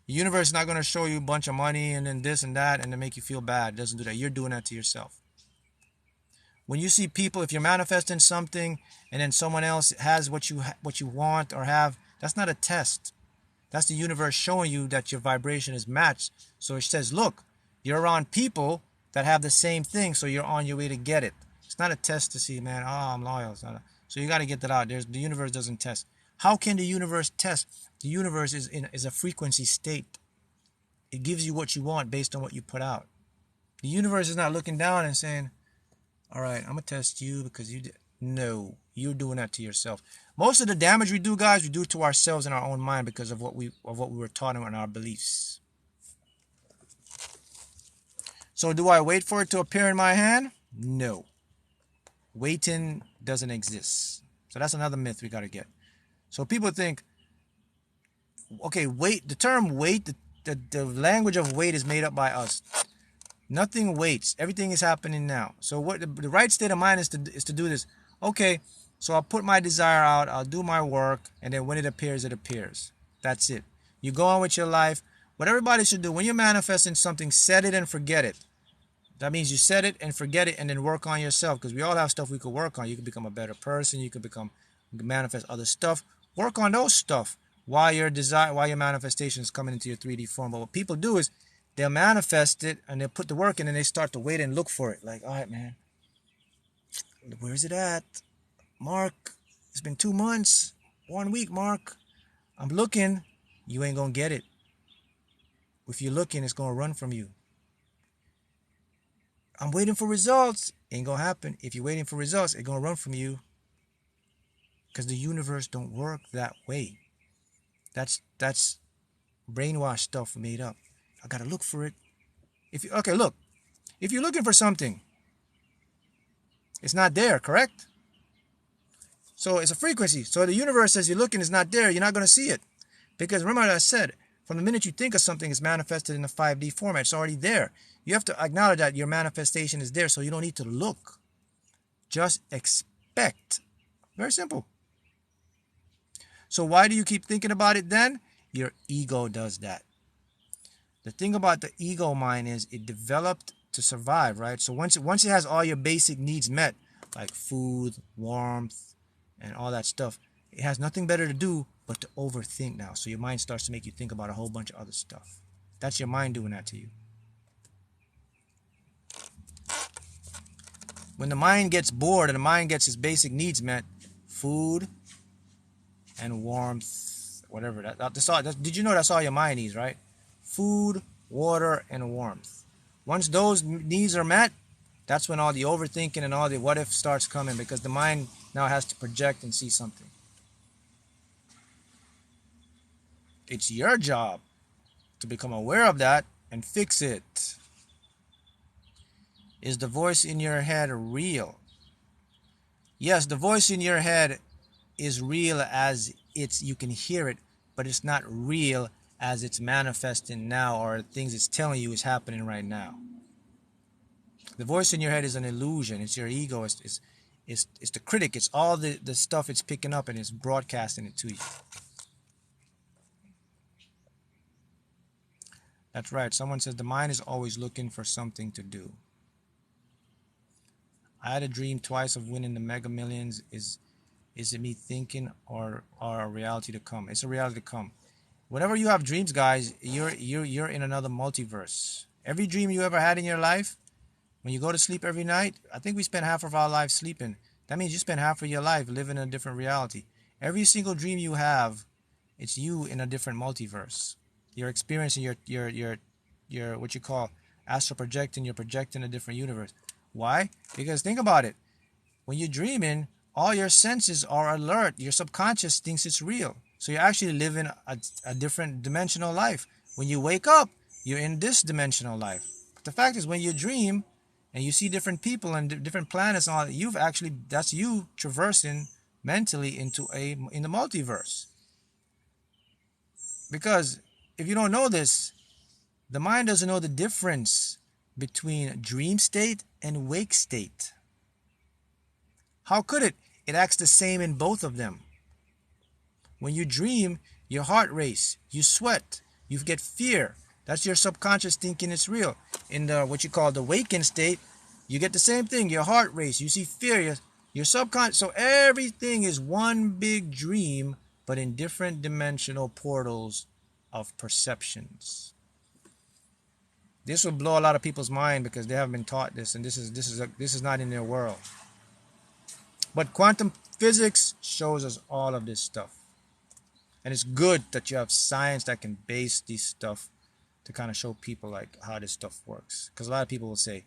The universe is not going to show you a bunch of money and then this and that and to make you feel bad. It doesn't do that. You're doing that to yourself. When you see people, if you're manifesting something and then someone else has what you want or have, that's not a test. That's the universe showing you that your vibration is matched. So it says, look, you're around people that have the same thing, so you're on your way to get it. It's not a test to see, man, I'm loyal. So you got to get that out. The universe doesn't test. How can the universe test? The universe is a frequency state. It gives you what you want based on what you put out. The universe is not looking down and saying, all right, I'm going to test you because you did. No, you're doing that to yourself. Most of the damage we do, guys, we do to ourselves in our own mind because of what we were taught in our beliefs. So do I wait for it to appear in my hand? No. Waiting doesn't exist. So that's another myth we got to get. So people think, okay, weight, the term weight, the language of weight is made up by us. Nothing waits. Everything is happening now. So what the right state of mind is to do this. Okay, so I'll put my desire out, I'll do my work, and then when it appears, it appears. That's it. You go on with your life. What everybody should do, when you're manifesting something, set it and forget it. That means you set it and forget it and then work on yourself, because we all have stuff we could work on. You could become a better person. You could manifest other stuff. Work on those stuff while your manifestation is coming into your 3D form. But what people do is they'll manifest it and they'll put the work in and they start to wait and look for it. Like, all right, man, where's it at? Mark, it's been 2 months, 1 week, Mark. I'm looking. You ain't going to get it. If you're looking, it's going to run from you. I'm waiting for results. Ain't gonna happen. If you're waiting for results, it's gonna run from you. Because the universe don't work that way. That's brainwash stuff made up. I gotta look for it. Okay, look. If you're looking for something, it's not there, correct? So it's a frequency. So the universe says you're looking, it's not there, you're not gonna see it. Because remember what I said, from the minute you think of something, it's manifested in a 5D format. It's already there. You have to acknowledge that your manifestation is there, so you don't need to look. Just expect. Very simple. So why do you keep thinking about it then? Your ego does that. The thing about the ego mind is it developed to survive, right? So once it has all your basic needs met, like food, warmth, and all that stuff, it has nothing better to do but to overthink now. So your mind starts to make you think about a whole bunch of other stuff. That's your mind doing that to you. When the mind gets bored and the mind gets its basic needs met, food and warmth, whatever. Did you know that's all your mind needs, right? Food, water, and warmth. Once those needs are met, that's when all the overthinking and all the what if starts coming, because the mind now has to project and see something. It's your job to become aware of that and fix it. Is the voice in your head real? Yes, the voice in your head is real as you can hear it, but it's not real as it's manifesting now, or things it's telling you is happening right now. The voice in your head is an illusion. It's your ego. It's the critic. It's all the stuff it's picking up and it's broadcasting it to you. That's right. Someone says the mind is always looking for something to do. I had a dream twice of winning the Mega Millions. Is it me thinking or a reality to come? It's a reality to come. Whenever you have dreams, guys, you're in another multiverse. Every dream you ever had in your life, when you go to sleep every night, I think we spend half of our life sleeping. That means you spend half of your life living in a different reality. Every single dream you have, it's you in a different multiverse. You're experiencing your what you call astral projecting. You're projecting a different universe. Why? Because think about it. When you're dreaming, all your senses are alert. Your subconscious thinks it's real. So you're actually living a different dimensional life. When you wake up, you're in this dimensional life. But the fact is, when you dream and you see different people and different planets, and all, that's you traversing mentally in the multiverse. Because if you don't know this, the mind doesn't know the difference between dream state and wake state. How could it? It acts the same in both of them. When you dream, your heart races, you sweat, you get fear. That's your subconscious thinking it's real. In the what you call the waking state, you get the same thing. Your heart races, you see fear, your subconscious. So everything is one big dream, but in different dimensional portals of perceptions. This will blow a lot of people's mind because they haven't been taught this, and this is not in their world. But quantum physics shows us all of this stuff. And it's good that you have science that can base this stuff to kind of show people like how this stuff works. Because a lot of people will say,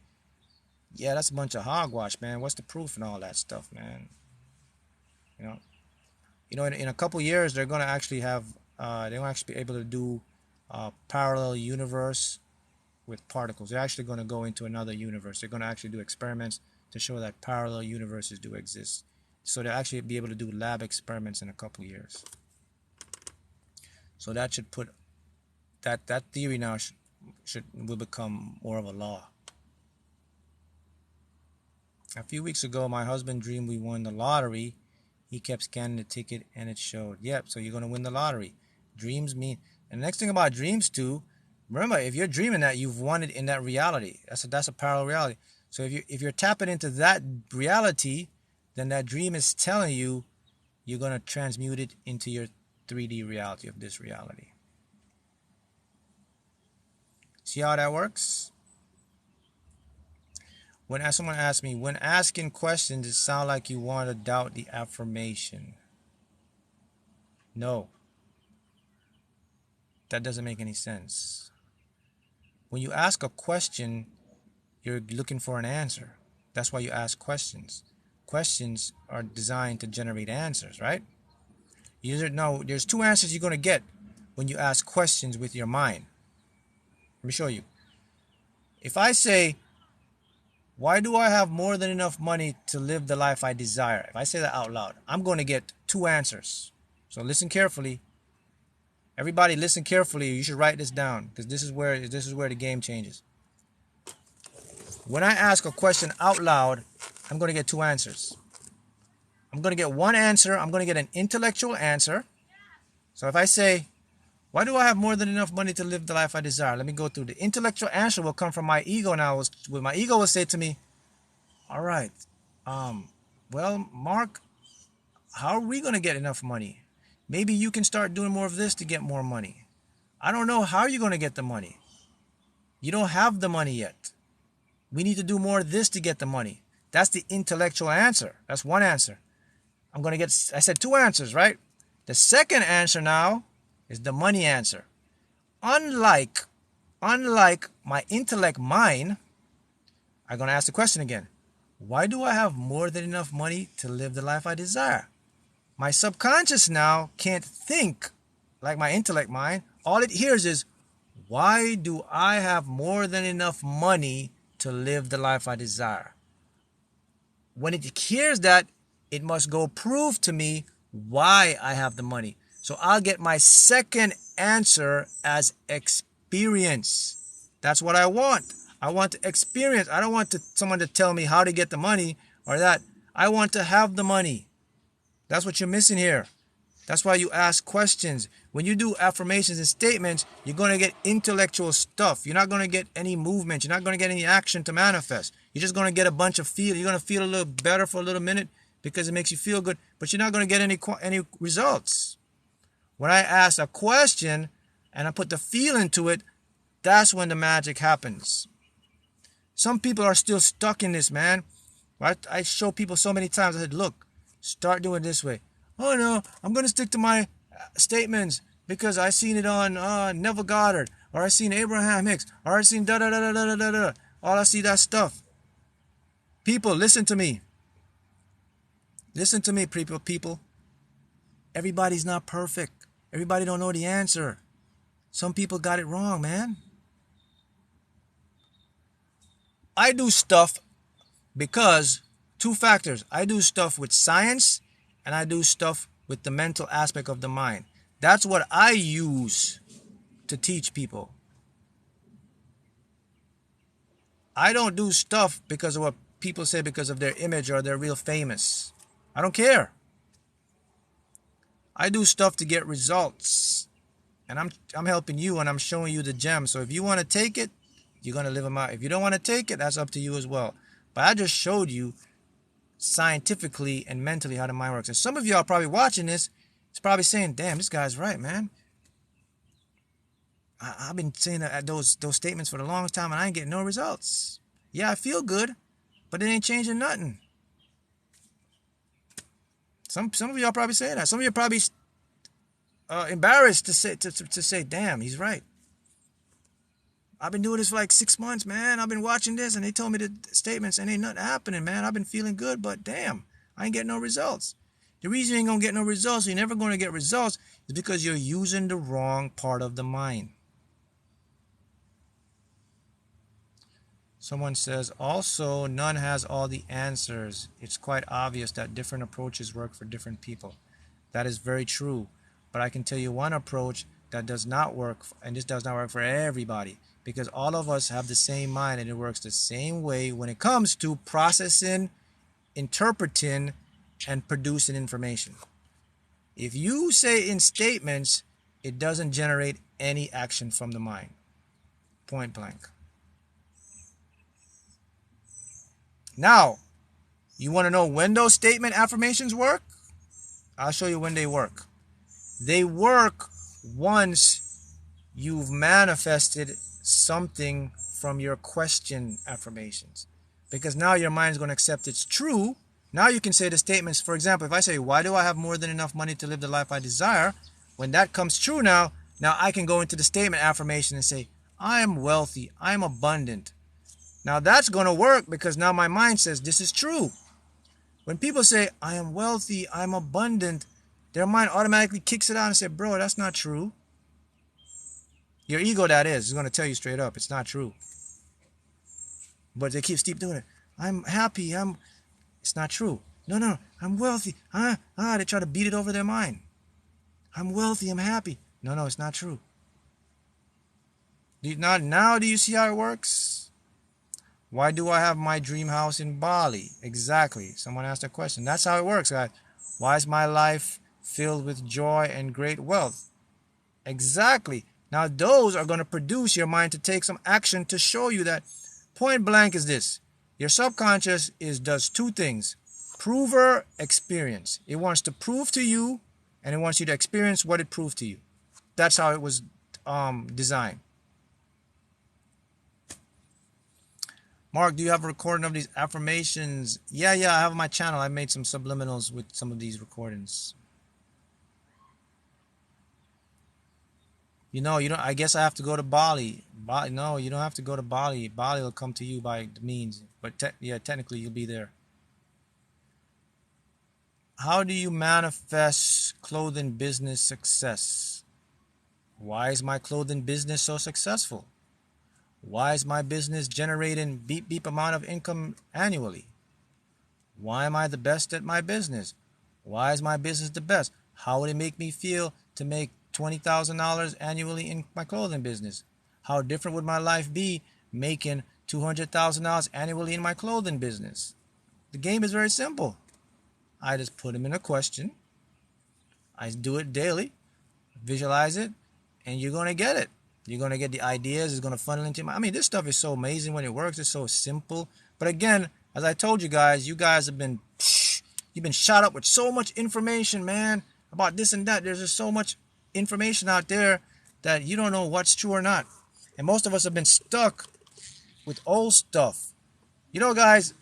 yeah, that's a bunch of hogwash, man. What's the proof and all that stuff, man? In a couple years, they're going to actually have, they're going to actually be able to do parallel universe with particles. They're actually going to go into another universe. They're going to actually do experiments to show that parallel universes do exist. So they'll actually be able to do lab experiments in a couple years. So that should put that theory now will become more of a law. A few weeks ago, my husband dreamed we won the lottery. He kept scanning the ticket and it showed, yep, so you're going to win the lottery. Dreams mean, and the next thing about dreams too, remember, if you're dreaming that, you've won it in that reality. That's a parallel reality. So if you're tapping into that reality, then that dream is telling you you're going to transmute it into your 3D reality of this reality. See how that works? When someone asks me, when asking questions, it sounds like you want to doubt the affirmation. No. That doesn't make any sense. When you ask a question, you're looking for an answer. That's why you ask questions. Questions are designed to generate answers, right? No, there's two answers you're going to get when you ask questions with your mind. Let me show you. If I say, why do I have more than enough money to live the life I desire? If I say that out loud, I'm going to get two answers. So listen carefully. Everybody listen carefully. You should write this down because this is where the game changes. When I ask a question out loud, I'm going to get two answers. I'm going to get one answer. I'm going to get an intellectual answer. So if I say, why do I have more than enough money to live the life I desire? Let me go through. The intellectual answer will come from my ego now. My ego will say to me, all right, well, Mark, how are we going to get enough money? Maybe you can start doing more of this to get more money. I don't know how you're going to get the money. You don't have the money yet. We need to do more of this to get the money. That's the intellectual answer. That's one answer. I said two answers, right? The second answer now is the money answer. Unlike my intellect mind, I'm going to ask the question again. Why do I have more than enough money to live the life I desire? My subconscious now can't think like my intellect mind. All it hears is, why do I have more than enough money to live the life I desire? When it hears that, it must go prove to me why I have the money. So I'll get my second answer as experience. That's what I want. I want to experience. I don't want someone to tell me how to get the money or that. I want to have the money. That's what you're missing here. That's why you ask questions. When you do affirmations and statements, you're going to get intellectual stuff. You're not going to get any movement. You're not going to get any action to manifest. You're just going to get a bunch of feel. You're going to feel a little better for a little minute because it makes you feel good, but you're not going to get any results. When I ask a question and I put the feel into it, that's when the magic happens. Some people are still stuck in this, man. I show people so many times. I said, look, start doing it this way. Oh no, I'm going to stick to my statements because I seen it on Neville Goddard, or I seen Abraham Hicks, or I seen da-da-da-da-da-da-da. All I see that stuff. People, listen to me. Listen to me, people. Everybody's not perfect. Everybody don't know the answer. Some people got it wrong, man. I do stuff because two factors. I do stuff with science and I do stuff with the mental aspect of the mind. That's what I use to teach people. I don't do stuff because of what people say because of their image or they're real famous. I don't care. I do stuff to get results. And I'm helping you and I'm showing you the gem. So if you want to take it, you're going to live them out. If you don't want to take it, that's up to you as well. But I just showed you scientifically and mentally how the mind works. And some of you are probably watching this. It's probably saying, damn, this guy's right, man. I've been saying those statements for the longest time and I ain't getting no results. Yeah, I feel good, but it ain't changing nothing. Some of you are probably saying that. Some of you are probably embarrassed to say, damn, he's right. I've been doing this for like 6 months, man. I've been watching this and they told me the statements and ain't nothing happening, man. I've been feeling good, but damn, I ain't getting no results. The reason you ain't going to get no results, you're never going to get results, is because you're using the wrong part of the mind. Someone says, also, none has all the answers. It's quite obvious that different approaches work for different people. That is very true. But I can tell you one approach that does not work, and this does not work for everybody, because all of us have the same mind and it works the same way when it comes to processing, interpreting, and producing information. If you say in statements, it doesn't generate any action from the mind. Point blank. Now, you want to know when those statement affirmations work? I'll show you when they work. They work once you've manifested something from your question affirmations. Because now your mind's going to accept it's true. Now you can say the statements. For example, if I say, why do I have more than enough money to live the life I desire? When that comes true now I can go into the statement affirmation and say, I am wealthy, I am abundant. Now that's going to work because now my mind says this is true. When people say, I am wealthy, I'm abundant, their mind automatically kicks it out and says, bro, that's not true. Your ego, that is going to tell you straight up, it's not true. But they keep doing it. I'm happy, it's not true. No, I'm wealthy. They try to beat it over their mind. I'm wealthy, I'm happy. No, it's not true. Now do you see how it works? Why do I have my dream house in Bali? Exactly. Someone asked a question. That's how it works, guys. Why is my life filled with joy and great wealth? Exactly. Now those are going to produce your mind to take some action to show you that. Point blank is this. Your subconscious does two things. Prover experience. It wants to prove to you and it wants you to experience what it proved to you. That's how it was designed. Mark, do you have a recording of these affirmations? Yeah, I have on my channel. I made some subliminals with some of these recordings. You don't. I guess I have to go to Bali. No, you don't have to go to Bali. Bali will come to you by the means. But technically you'll be there. How do you manifest clothing business success? Why is my clothing business so successful? Why is my business generating beep amount of income annually? Why am I the best at my business? Why is my business the best? How would it make me feel to make $20,000 annually in my clothing business? How different would my life be making $200,000 annually in my clothing business? The game is very simple. I just put them in a question. I do it daily, visualize it, and you're going to get it. You're going to get the ideas. It's going to funnel into my... this stuff is so amazing when it works. It's so simple. But again, as I told you guys have been... You've been shot up with so much information, man, about this and that. There's just so much information out there that you don't know what's true or not. And most of us have been stuck with old stuff. Guys,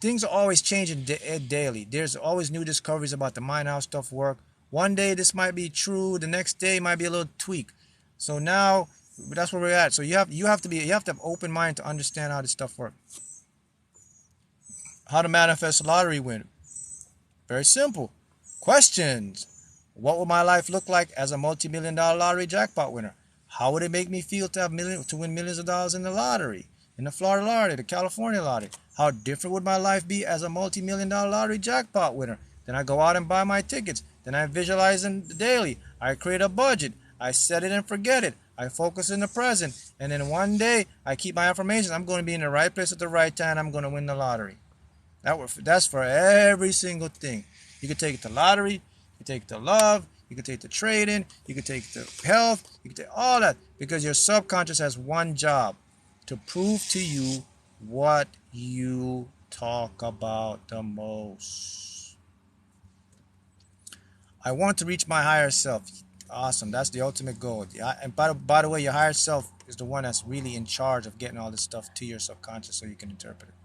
things are always changing daily. There's always new discoveries about the mind, how stuff work. One day this might be true. The next day might be a little tweak. So now that's where we're at. So you have to have an open mind to understand how this stuff works. How to manifest a lottery win. Very simple. Questions. What would my life look like as a multi-million-dollar lottery jackpot winner? How would it make me feel to win millions of dollars in the lottery? In the Florida lottery, the California lottery? How different would my life be as a multi-million-dollar lottery jackpot winner? Then I go out and buy my tickets. Then I visualize them daily. I create a budget. I set it and forget it. I focus in the present. And then one day, I keep my affirmations. I'm going to be in the right place at the right time. I'm going to win the lottery. That's for every single thing. You can take it to lottery. You can take it to love. You can take it to trading. You can take it to health. You can take all that. Because your subconscious has one job. To prove to you what you talk about the most. I want to reach my higher self. Awesome. That's the ultimate goal. And by the way, your higher self is the one that's really in charge of getting all this stuff to your subconscious so you can interpret it.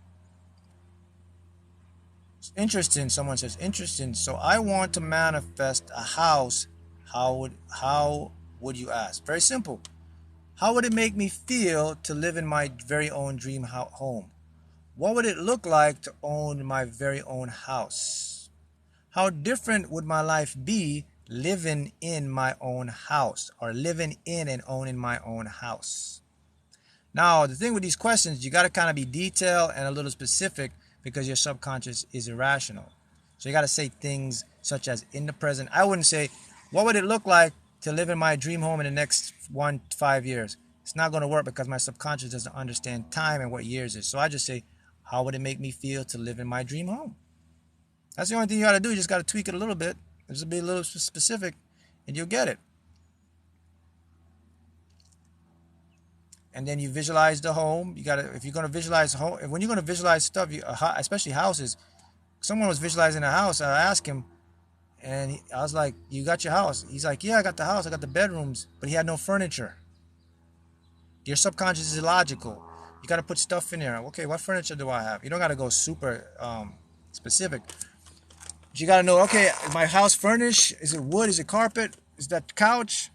It's interesting. Someone says, interesting. So I want to manifest a house. How would you ask? Very simple. How would it make me feel to live in my very own dream home? What would it look like to own my very own house? How different would my life be living in my own house or living in and owning my own house? Now, the thing with these questions, you got to kind of be detailed and a little specific because your subconscious is irrational. So you got to say things such as in the present. I wouldn't say, what would it look like to live in my dream home in the next 1 to 5 years? It's not going to work because my subconscious doesn't understand time and what years is. So I just say, how would it make me feel to live in my dream home? That's the only thing you got to do. You just got to tweak it a little bit. Just be a little specific and you'll get it. And then you visualize the home. You gotta, if you're gonna visualize home, when you're gonna visualize stuff, especially houses. Someone was visualizing a house. I asked him, and I was like, "You got your house?" He's like, "Yeah, I got the house. I got the bedrooms, but he had no furniture." Your subconscious is illogical. You gotta put stuff in there. Okay, what furniture do I have? You don't gotta go super specific. But you gotta know. Okay, is my house furnished? Is it wood? Is it carpet? Is that couch?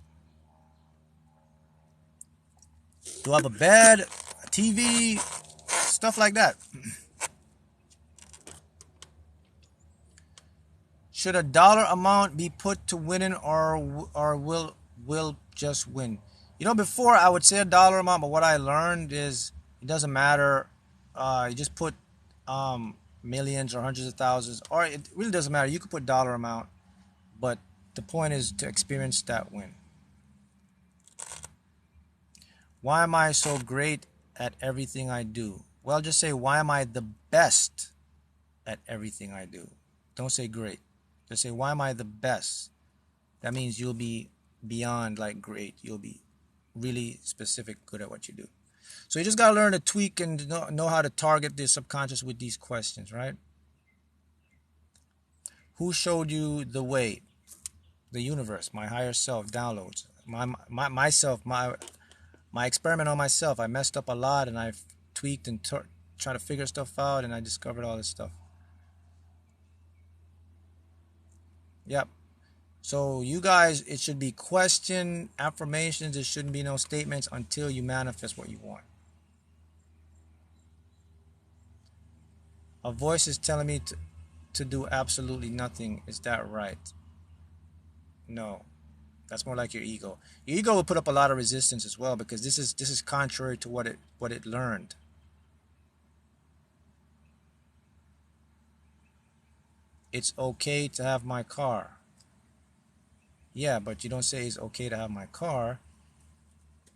Do I have a bed, a TV, stuff like that? Should a dollar amount be put to winning, or will just win? You know, before I would say a dollar amount, but what I learned is it doesn't matter. You just put millions or hundreds of thousands, or it really doesn't matter. You could put dollar amount, but the point is to experience that win. Why am I so great at everything I do? Well, just say, why am I the best at everything I do? Don't say great. Just say, why am I the best? That means you'll be beyond like great. You'll be really specific, good at what you do. So you just got to learn to tweak and know how to target the subconscious with these questions, right? Who showed you the way? The universe, my higher self, downloads. My experiment on myself. I messed up a lot and I've tweaked and tried to figure stuff out, and I discovered all this stuff. Yep. So you guys, it should be question, affirmations. There shouldn't be no statements until you manifest what you want. A voice is telling me to do absolutely nothing. Is that right? No. That's more like your ego. Your ego will put up a lot of resistance as well, because this is contrary to what it learned. It's okay to have my car. Yeah, but you don't say it's okay to have my car.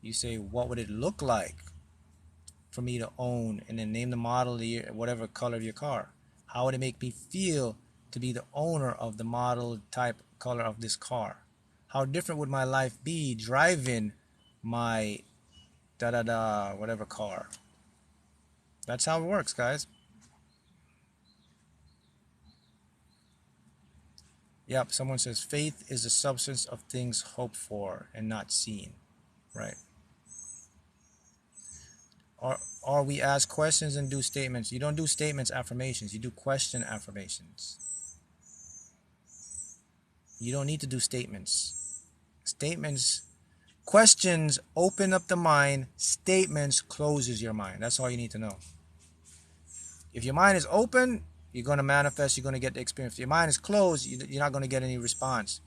You say, what would it look like for me to own, and then name the model, whatever color of your car. How would it make me feel to be the owner of the model, type, color of this car? How different would my life be driving my whatever car? That's how it works, guys. Yep, someone says faith is the substance of things hoped for and not seen. Right. Or we ask questions and do statements. You don't do statements, affirmations. You do question affirmations. You don't need to do statements. Questions open up the mind. Statements closes your mind. That's all you need to know. If your mind is open, you're going to manifest. You're going to get the experience. If your mind is closed, you're not going to get any response.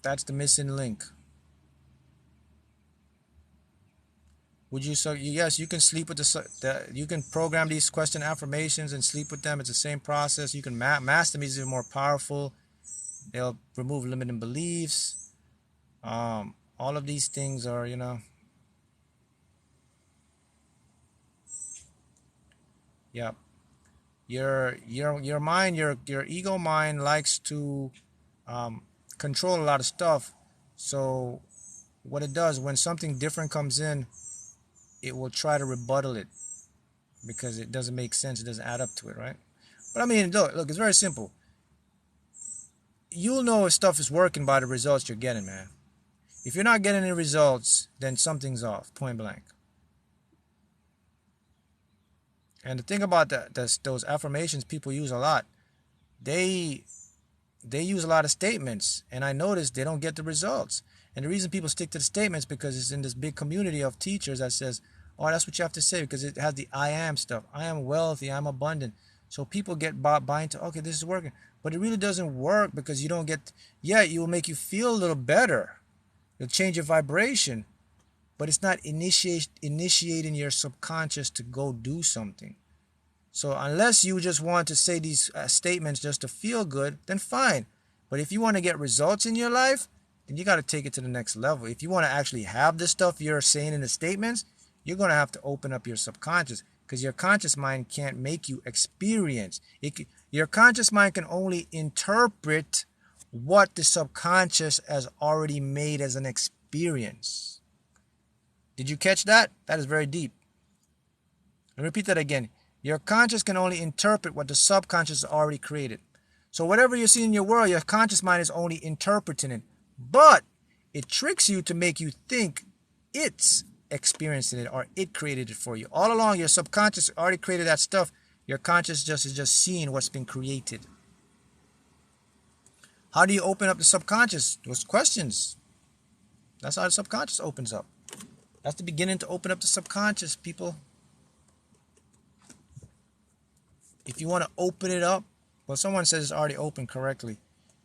That's the missing link. Would you? So yes, you can sleep with you can program these question affirmations and sleep with them. It's the same process. You can master them. These are more powerful. They'll remove limiting beliefs. All of these things are, yeah. Your mind, your ego mind likes to control a lot of stuff. So what it does, when something different comes in, it will try to rebuttal it because it doesn't make sense. It doesn't add up to it, right? But I mean, look, it's very simple. You'll know if stuff is working by the results you're getting, man. If you're not getting any results, then something's off, point blank. And the thing about those affirmations people use a lot, they use a lot of statements, and I noticed they don't get the results. And the reason people stick to the statements because it's in this big community of teachers that says, oh, that's what you have to say, because it has the I am stuff. I am wealthy, I'm abundant. So people get buy into, okay, this is working. But it really doesn't work because you don't get, yeah, it will make you feel a little better. It'll change your vibration, but it's not initiating your subconscious to go do something. So unless you just want to say these statements just to feel good, then fine. But if you want to get results in your life, then you got to take it to the next level. If you want to actually have the stuff you're saying in the statements, you're going to have to open up your subconscious, because your conscious mind can't make you experience. Your conscious mind can only interpret what the subconscious has already made as an experience. Did you catch that? That is very deep. Let me repeat that again. Your conscious can only interpret what the subconscious has already created. So whatever you see in your world, your conscious mind is only interpreting it. But it tricks you to make you think it's experiencing it or it created it for you. All along, your subconscious already created that stuff. Your conscious is just seeing what's been created. How do you open up the subconscious? Those questions. That's how the subconscious opens up. That's the beginning to open up the subconscious, people. If you want to open it up, well, someone says it's already open correctly.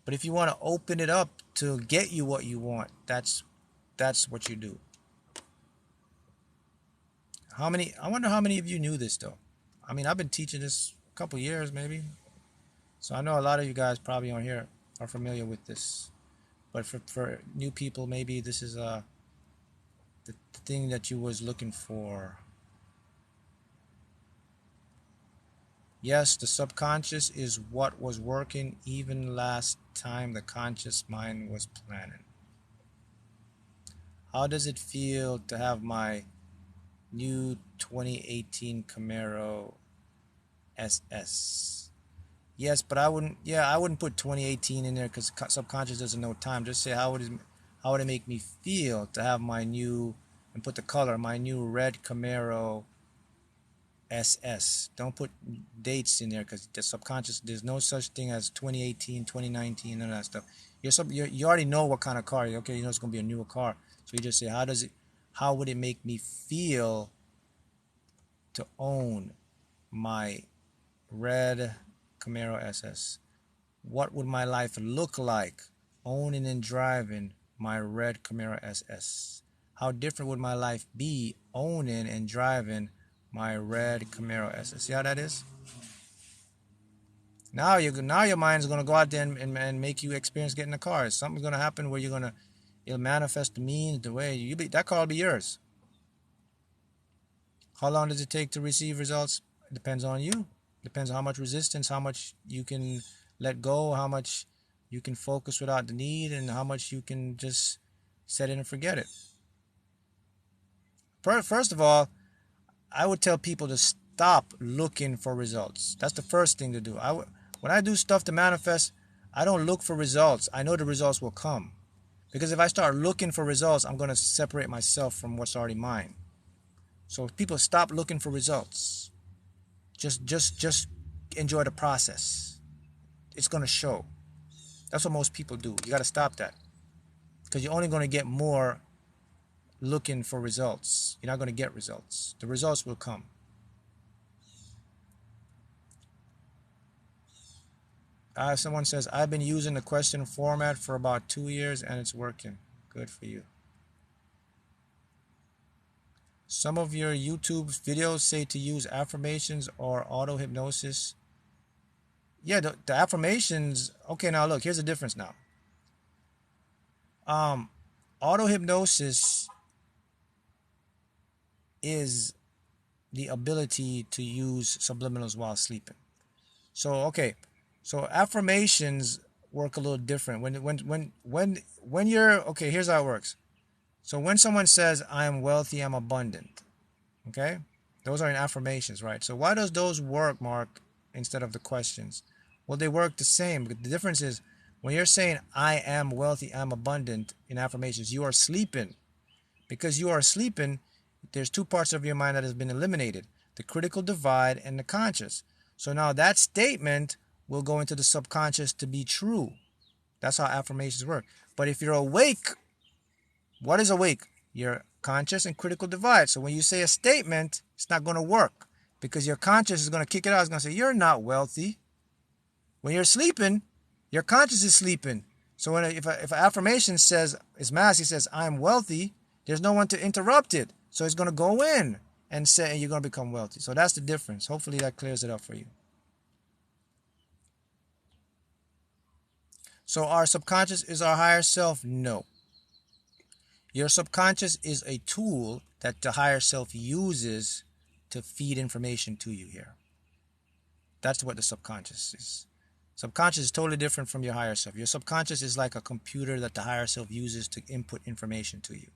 But if you want to open it up to get you what you want, that's what you do. I wonder how many of you knew this, though. I mean, I've been teaching this a couple years, maybe. So I know a lot of you guys probably on here are familiar with this. But for new people, maybe this is the thing that you was looking for. Yes, the subconscious is what was working even last time the conscious mind was planning. How does it feel to have my new 2018 Camaro SS? Yes, but I wouldn't put 2018 in there because subconscious doesn't know time. Just say how would it make me feel to have my new, and put the color, my new red Camaro SS. Don't put dates in there because the subconscious, there's no such thing as 2018, 2019, none of that stuff. You already know what kind of car. Okay, you know it's going to be a newer car. So you just say, how would it make me feel to own my red Camaro SS? What would my life look like owning and driving my red Camaro SS? How different would my life be owning and driving my red Camaro SS? See how that is? Now your mind's going to go out there and make you experience getting a car. Something's going to happen where it'll manifest the means, the way that car will be yours. How long does it take to receive results? It depends on you. Depends on how much resistance, how much you can let go, how much you can focus without the need, and how much you can just set it and forget it. First of all, I would tell people to stop looking for results. That's the first thing to do. When I do stuff to manifest, I don't look for results. I know the results will come. Because if I start looking for results, I'm going to separate myself from what's already mine. So people stop looking for results. Just enjoy the process. It's going to show. That's what most people do. You got to stop that. Because you're only going to get more looking for results. You're not going to get results. The results will come. Someone says, I've been using the question format for about 2 years and it's working. Good for you. Some of your YouTube videos say to use affirmations or auto hypnosis. Yeah, the affirmations. Okay, now look, here's the difference now. Auto hypnosis is the ability to use subliminals while sleeping. So okay, so affirmations work a little different. When you're okay, here's how it works. So when someone says, I am wealthy, I'm abundant, okay? Those are in affirmations, right? So why does those work, Mark, instead of the questions? Well, they work the same. But the difference is when you're saying, I am wealthy, I'm abundant in affirmations, you are sleeping. Because you are sleeping, there's two parts of your mind that has been eliminated, the critical divide and the conscious. So now that statement will go into the subconscious to be true. That's how affirmations work. But if you're awake, what is awake? Your conscious and critical divide. So when you say a statement, it's not going to work because your conscious is going to kick it out. It's going to say, you're not wealthy. When you're sleeping, your conscious is sleeping. So if an affirmation says, it's mask, it says, I'm wealthy, there's no one to interrupt it. So it's going to go in and say, and you're going to become wealthy. So that's the difference. Hopefully that clears it up for you. So our subconscious is our higher self? No. Your subconscious is a tool that the higher self uses to feed information to you here. That's what the subconscious is. Subconscious is totally different from your higher self. Your subconscious is like a computer that the higher self uses to input information to you.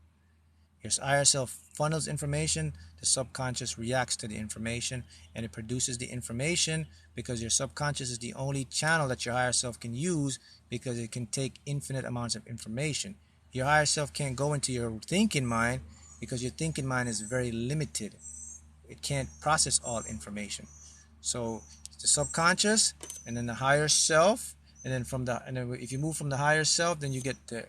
Your higher self funnels information, the subconscious reacts to the information, and it produces the information because your subconscious is the only channel that your higher self can use because it can take infinite amounts of information. Your higher self can't go into your thinking mind because your thinking mind is very limited. It can't process all information. So the subconscious, and then the higher self, and then if you move from the higher self, then you get the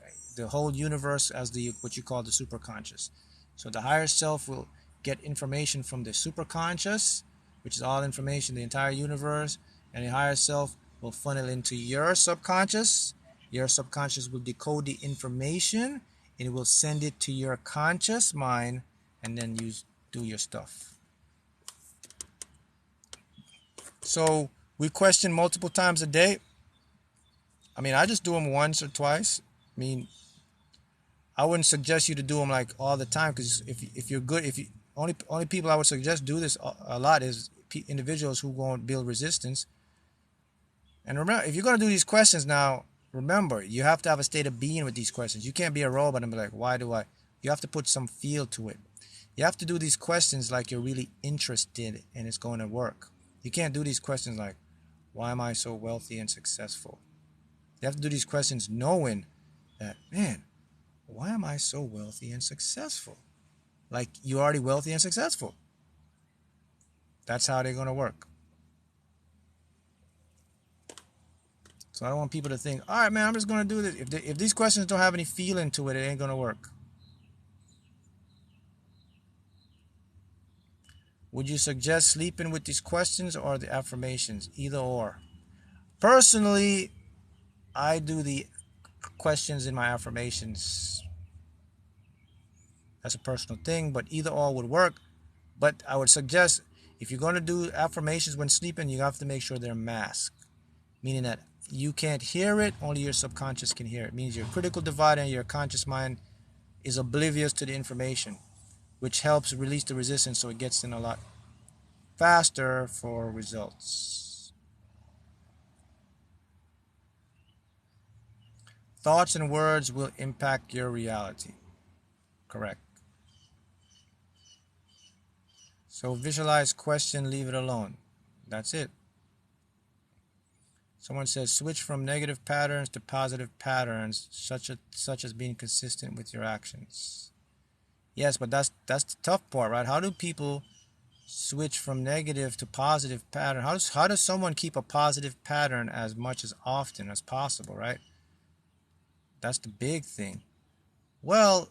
whole universe as what you call the superconscious. So the higher self will get information from the superconscious, which is all information, the entire universe, and the higher self will funnel into your subconscious. Your subconscious will decode the information and it will send it to your conscious mind, and then you do your stuff. So we question multiple times a day. I mean, I just do them once or twice. I mean, I wouldn't suggest you to do them like all the time, because if you're good, only people I would suggest do this a lot is individuals who won't build resistance. And remember, if you're going to do these questions now, remember, you have to have a state of being with these questions. You can't be a robot and be like, why do I? You have to put some feel to it. You have to do these questions like you're really interested and it's going to work. You can't do these questions like, why am I so wealthy and successful? You have to do these questions knowing that, man, why am I so wealthy and successful? Like you're already wealthy and successful. That's how they're going to work. So I don't want people to think, all right, man, I'm just going to do this. If these questions don't have any feeling to it, it ain't going to work. Would you suggest sleeping with these questions or the affirmations? Either or. Personally, I do the questions in my affirmations. That's a personal thing, but either or would work. But I would suggest, if you're going to do affirmations when sleeping, you have to make sure they're masked. Meaning that you can't hear it, only your subconscious can hear it. It means your critical divider and your conscious mind is oblivious to the information, which helps release the resistance so it gets in a lot faster for results. Thoughts and words will impact your reality. Correct. So visualize, question, leave it alone. That's it. Someone says switch from negative patterns to positive patterns, such as being consistent with your actions. Yes, but that's the tough part, right? How do people switch from negative to positive pattern? How does someone keep a positive pattern as much as often as possible, right? That's the big thing. Well,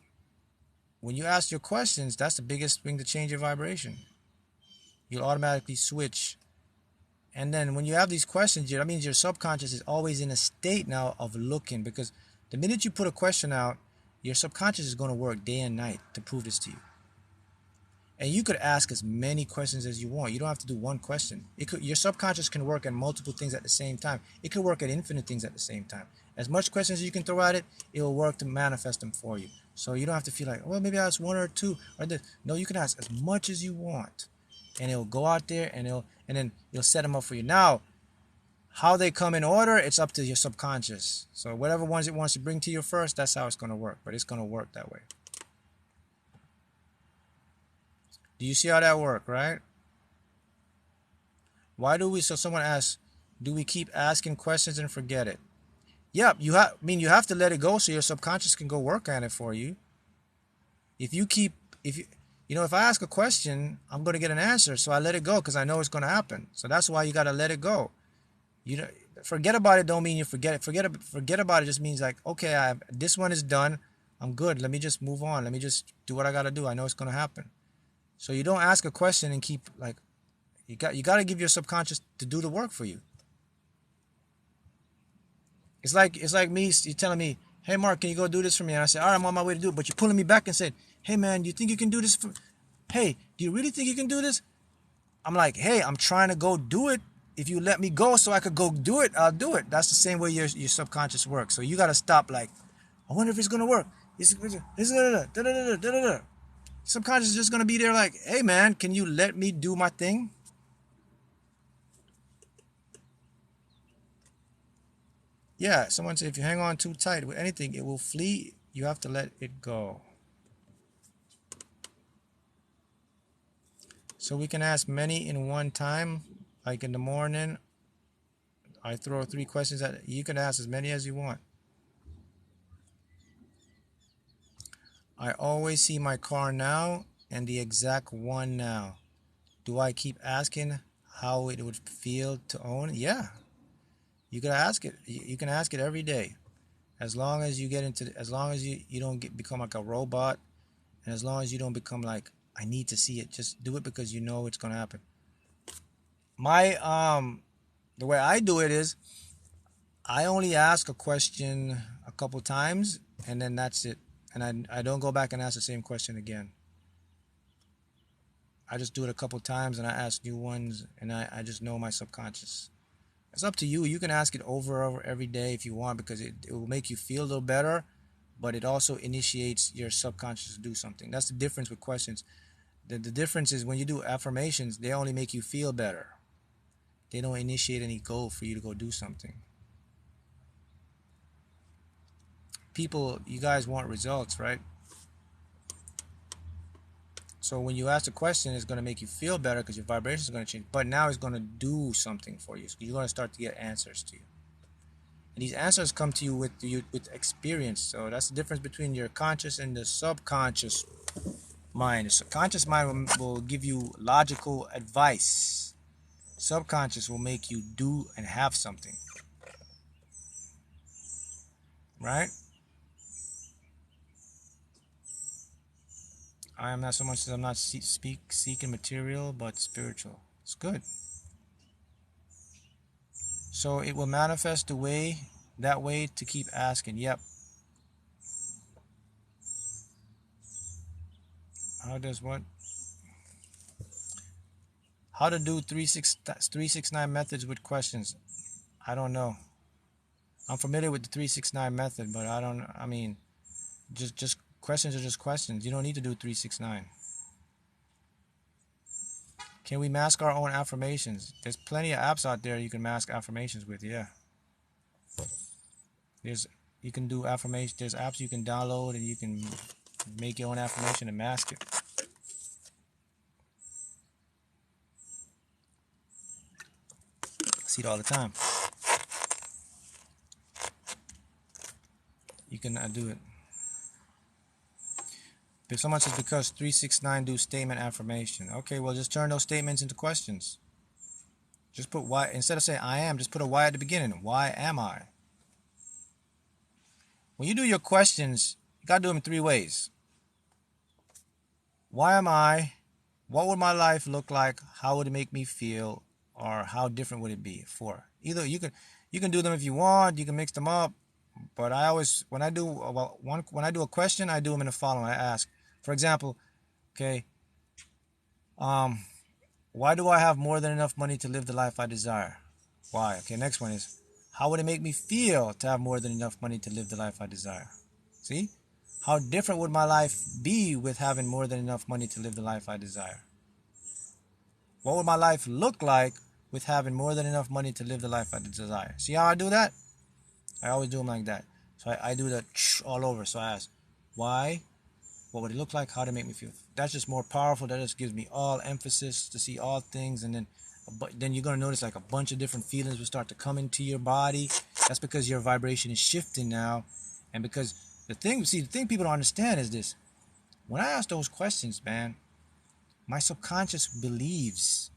when you ask your questions, that's the biggest thing to change your vibration. You'll automatically switch. And then when you have these questions, that means your subconscious is always in a state now of looking, because the minute you put a question out, your subconscious is going to work day and night to prove this to you. And you could ask as many questions as you want. You don't have to do one question. Your subconscious can work at multiple things at the same time. It could work at infinite things at the same time. As much questions as you can throw at it, it will work to manifest them for you. So you don't have to feel like, well, maybe I ask one or two or this. No, you can ask as much as you want, and it'll go out there and then you'll set them up for you. Now, how they come in order, it's up to your subconscious. So whatever ones it wants to bring to you first, that's how it's going to work. But it's going to work that way. Do you see how that works, right? So someone asks, do we keep asking questions and forget it? Yeah, you have to let it go so your subconscious can go work on it for you. If I ask a question, I'm going to get an answer, so I let it go because I know it's going to happen. So that's why you got to let it go. Forget about it don't mean you forget it. Forget about it just means like, okay, this one is done. I'm good. Let me just move on. Let me just do what I got to do. I know it's going to happen. So you don't ask a question and keep like You got to give your subconscious to do the work for you. It's like me, you telling me, hey Mark, can you go do this for me? And I say, all right, I'm on my way to do it. But you're pulling me back and said, hey man, you think you can do this for, hey, do you really think you can do this? I'm like, hey, I'm trying to go do it. If you let me go so I could go do it, I'll do it. That's the same way your subconscious works. So you got to stop like, I wonder if it's going to work. Subconscious is just going to be there like, hey man, can you let me do my thing? Yeah, someone said if you hang on too tight with anything, it will flee. You have to let it go. So we can ask many in one time. Like in the morning, I throw 3 questions at you. Can ask as many as you want. I always see my car now and the exact one now. Do I keep asking how it would feel to own it? Yeah, you can ask it. You can ask it every day. As long as you get into, as long as you don't become like a robot, and as long as you don't become like, I need to see it. Just do it because you know it's gonna happen. My the way I do it is, I only ask a question a couple times, and then that's it. And I don't go back and ask the same question again. I just do it a couple times, and I ask new ones, and I just know my subconscious. It's up to you. You can ask it over every day if you want, because it will make you feel a little better, but it also initiates your subconscious to do something. That's the difference with questions. The difference is when you do affirmations, they only make you feel better. They don't initiate any goal for you to go do something. People, you guys want results, right? So when you ask a question, it's going to make you feel better because your vibration is going to change. But now it's going to do something for you. So you're going to start to get answers to you. And these answers come to you with experience. So that's the difference between your conscious and the subconscious mind. The subconscious mind will give you logical advice. Subconscious will make you do and have something. Right? I am not so much as I'm not seeking material, but spiritual. It's good. So it will manifest that way to keep asking. Yep. How does what? How to do 369 methods with questions? I don't know. I'm familiar with the 369 method, but I mean, just questions are just questions. You don't need to do 369. Can we mask our own affirmations? There's plenty of apps out there you can mask affirmations with. Yeah. You can do affirmation. There's apps you can download and you can make your own affirmation and mask it. I see it all the time. You can do it. If someone says because 369 do statement affirmation. Okay, well just turn those statements into questions. Just put why, instead of saying I am, just put a why at the beginning. Why am I? When you do your questions, you gotta do them in 3 ways. Why am I? What would my life look like? How would it make me feel? Or how different would it be? 4. Either you can do them if you want. You can mix them up. But I always, when I do a question, I do them in the following. I ask, for example, okay, why do I have more than enough money to live the life I desire? Why? Okay, next one is, how would it make me feel to have more than enough money to live the life I desire? See? How different would my life be with having more than enough money to live the life I desire? What would my life look like with having more than enough money to live the life I desire? See how I do that? I always do them like that. So I do that all over. So I ask, why? What would it look like? How would it make me feel? That's just more powerful. That just gives me all emphasis to see all things. And then you're going to notice like a bunch of different feelings will start to come into your body. That's because your vibration is shifting now. And because the thing people don't understand is this. When I ask those questions, man, my subconscious believes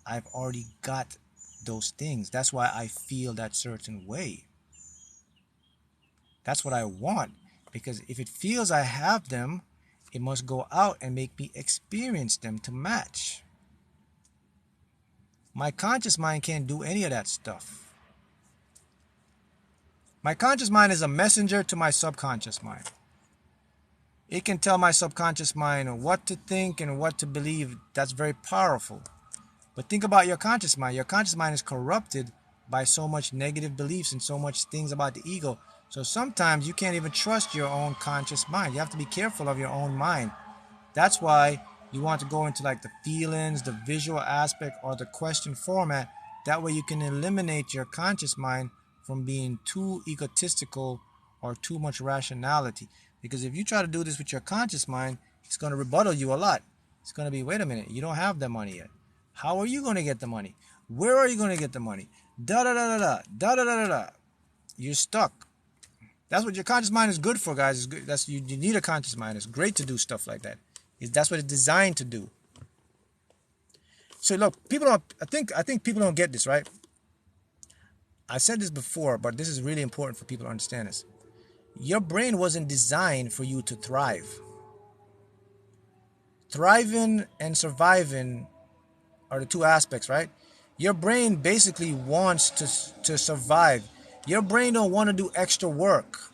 I've already got those things. That's why I feel that certain way. That's what I want. Because if it feels I have them, it must go out and make me experience them to match. My conscious mind can't do any of that stuff. My conscious mind is a messenger to my subconscious mind. It can tell my subconscious mind what to think and what to believe. That's very powerful. But think about your conscious mind. Your conscious mind is corrupted by so much negative beliefs and so much things about the ego. So sometimes you can't even trust your own conscious mind. You have to be careful of your own mind. That's why you want to go into like the feelings, the visual aspect, or the question format. That way you can eliminate your conscious mind from being too egotistical or too much rationality. Because if you try to do this with your conscious mind, it's going to rebuttal you a lot. It's going to be, wait a minute, you don't have the money yet. How are you going to get the money? Where are you going to get the money? Da da da da da da da da da da. You're stuck. That's what your conscious mind is good for, guys. It's good. That's you need a conscious mind. It's great to do stuff like that. That's what it's designed to do. So look, people don't. I think people don't get this, right? I said this before, but this is really important for people to understand this. Your brain wasn't designed for you to thrive. Thriving and surviving are the two aspects, right? Your brain basically wants to survive. Your brain don't want to do extra work.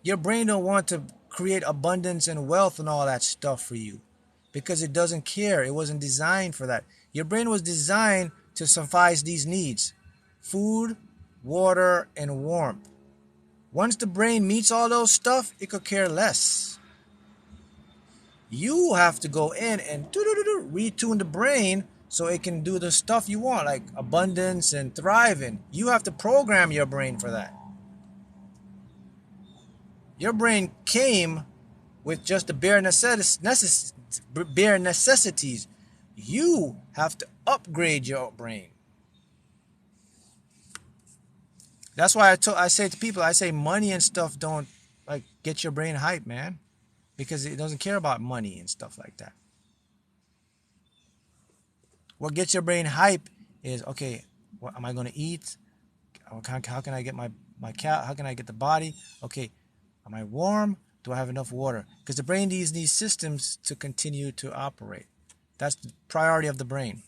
Your brain don't want to create abundance and wealth and all that stuff for you because it doesn't care. It wasn't designed for that. Your brain was designed to suffice these needs: food, water, and warmth. Once the brain meets all those stuff, it could care less. You have to go in and retune the brain so it can do the stuff you want, like abundance and thriving. You have to program your brain for that. Your brain came with just the bare necessities. You have to upgrade your brain. That's why I say to people, I say money and stuff don't like get your brain hype, man, because it doesn't care about money and stuff like that. What gets your brain hype is, okay, what am I going to eat? How can I get my cat? How can I get the body? Okay, am I warm? Do I have enough water? Because the brain needs these systems to continue to operate. That's the priority of the brain.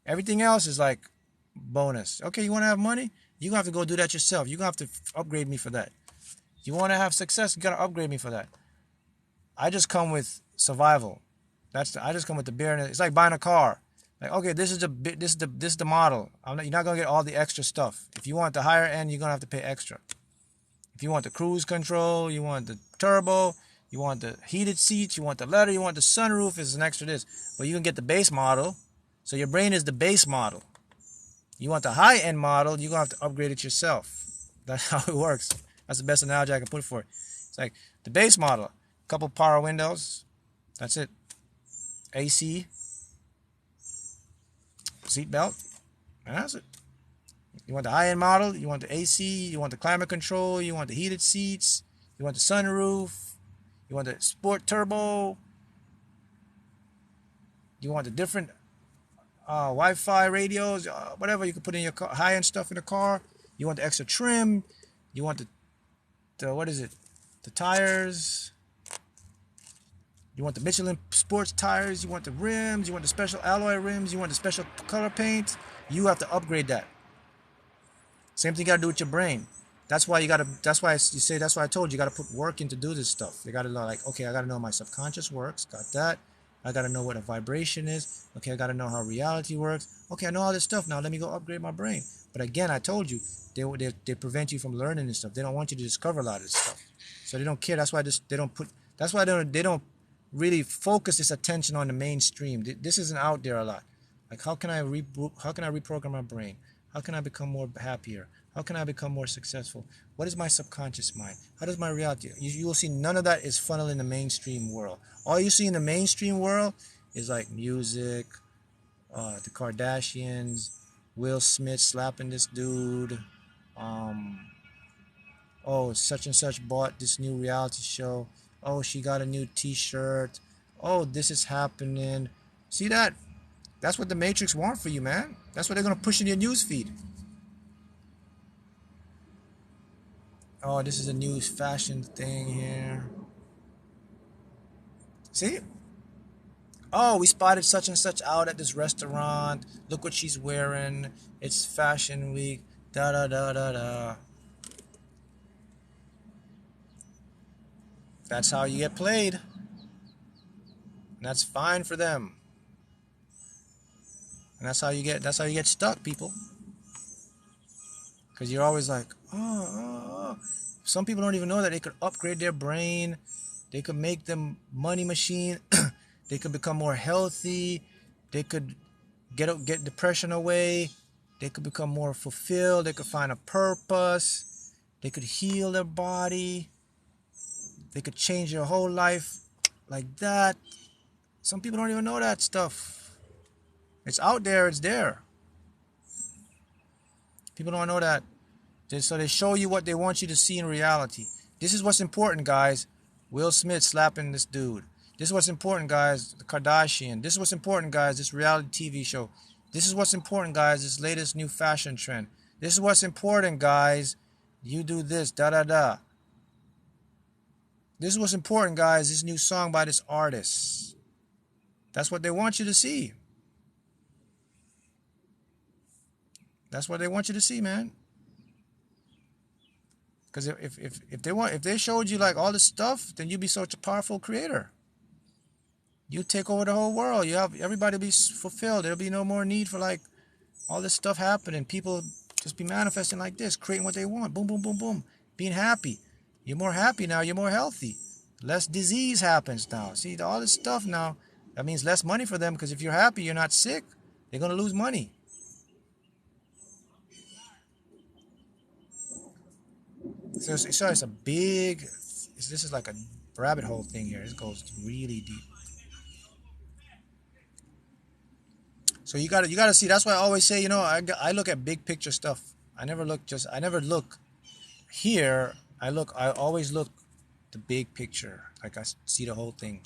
Everything else is like bonus. Okay, you want to have money? You're going to have to go do that yourself. You're going to have to upgrade me for that. You want to have success? You got to upgrade me for that. I just come with survival. I just come with the bare. It's like buying a car. Like, okay, this is the model. You're not gonna get all the extra stuff. If you want the higher end, you're gonna have to pay extra. If you want the cruise control, you want the turbo, you want the heated seats, you want the leather, you want the sunroof, is an extra this. But you can get the base model. So your brain is the base model. You want the high end model, you're gonna have to upgrade it yourself. That's how it works. That's the best analogy I can put for it. It's like the base model, a couple power windows, that's it. AC, seat belt, and that's it. You want the high-end model, you want the AC, you want the climate control, you want the heated seats, you want the sunroof, you want the sport turbo, you want the different Wi-Fi radios, whatever you can put in your car, high-end stuff in the car. You want the extra trim, you want the what is it, the tires, you want the Michelin sports tires, you want the rims, you want the special alloy rims, you want the special color paint. You have to upgrade that. Same thing you gotta do with your brain. That's why that's why I told you, gotta put work in to do this stuff. You gotta know, like, okay, I gotta know my subconscious works, got that. I gotta know what a vibration is. Okay, I gotta know how reality works. Okay, I know all this stuff, now let me go upgrade my brain. But again, I told you, they prevent you from learning this stuff. They don't want you to discover a lot of this stuff. So they don't care. That's why they don't really focus this attention on the mainstream. This isn't out there a lot. Like, how can I reprogram my brain? How can I become more happier? How can I become more successful? What is my subconscious mind? How does my reality? You will see none of that is funneled in the mainstream world. All you see in the mainstream world is like music, the Kardashians, Will Smith slapping this dude. Oh, such and such bought this new reality show. Oh, she got a new T-shirt. Oh, this is happening. See that? That's what the Matrix want for you, man. That's what they're gonna push in your news feed. Oh, this is a new fashion thing here. See? Oh, we spotted such and such out at this restaurant. Look what she's wearing. It's fashion week. Da da da da da. That's how you get played. And that's fine for them. And that's how you get stuck, people. Because you're always like, oh. Some people don't even know that they could upgrade their brain. They could make them money machine. They could become more healthy. They could get depression away. They could become more fulfilled. They could find a purpose. They could heal their body. They could change their whole life like that. Some people don't even know that stuff. It's out there. It's there. People don't know that. So they show you what they want you to see in reality. This is what's important, guys. Will Smith slapping this dude. This is what's important, guys. The Kardashian. This is what's important, guys. This reality TV show. This is what's important, guys. This latest new fashion trend. This is what's important, guys. You do this, da da da. This is what's important, guys. This new song by this artist. That's what they want you to see. That's what they want you to see, man. Because if they showed you like all this stuff, then you'd be such a powerful creator. You take over the whole world. You have everybody be fulfilled. There'll be no more need for like all this stuff happening. People just be manifesting like this, creating what they want. Boom, boom, boom, boom. Being happy. You're more happy now. You're more healthy. Less disease happens now. See, all this stuff now, that means less money for them, because if you're happy, you're not sick, they're going to lose money. So it's a big, this is like a rabbit hole thing here. It goes really deep. So you gotta see. That's why I always say, I look at big picture stuff. I never look here. I always look the big picture. Like I see the whole thing.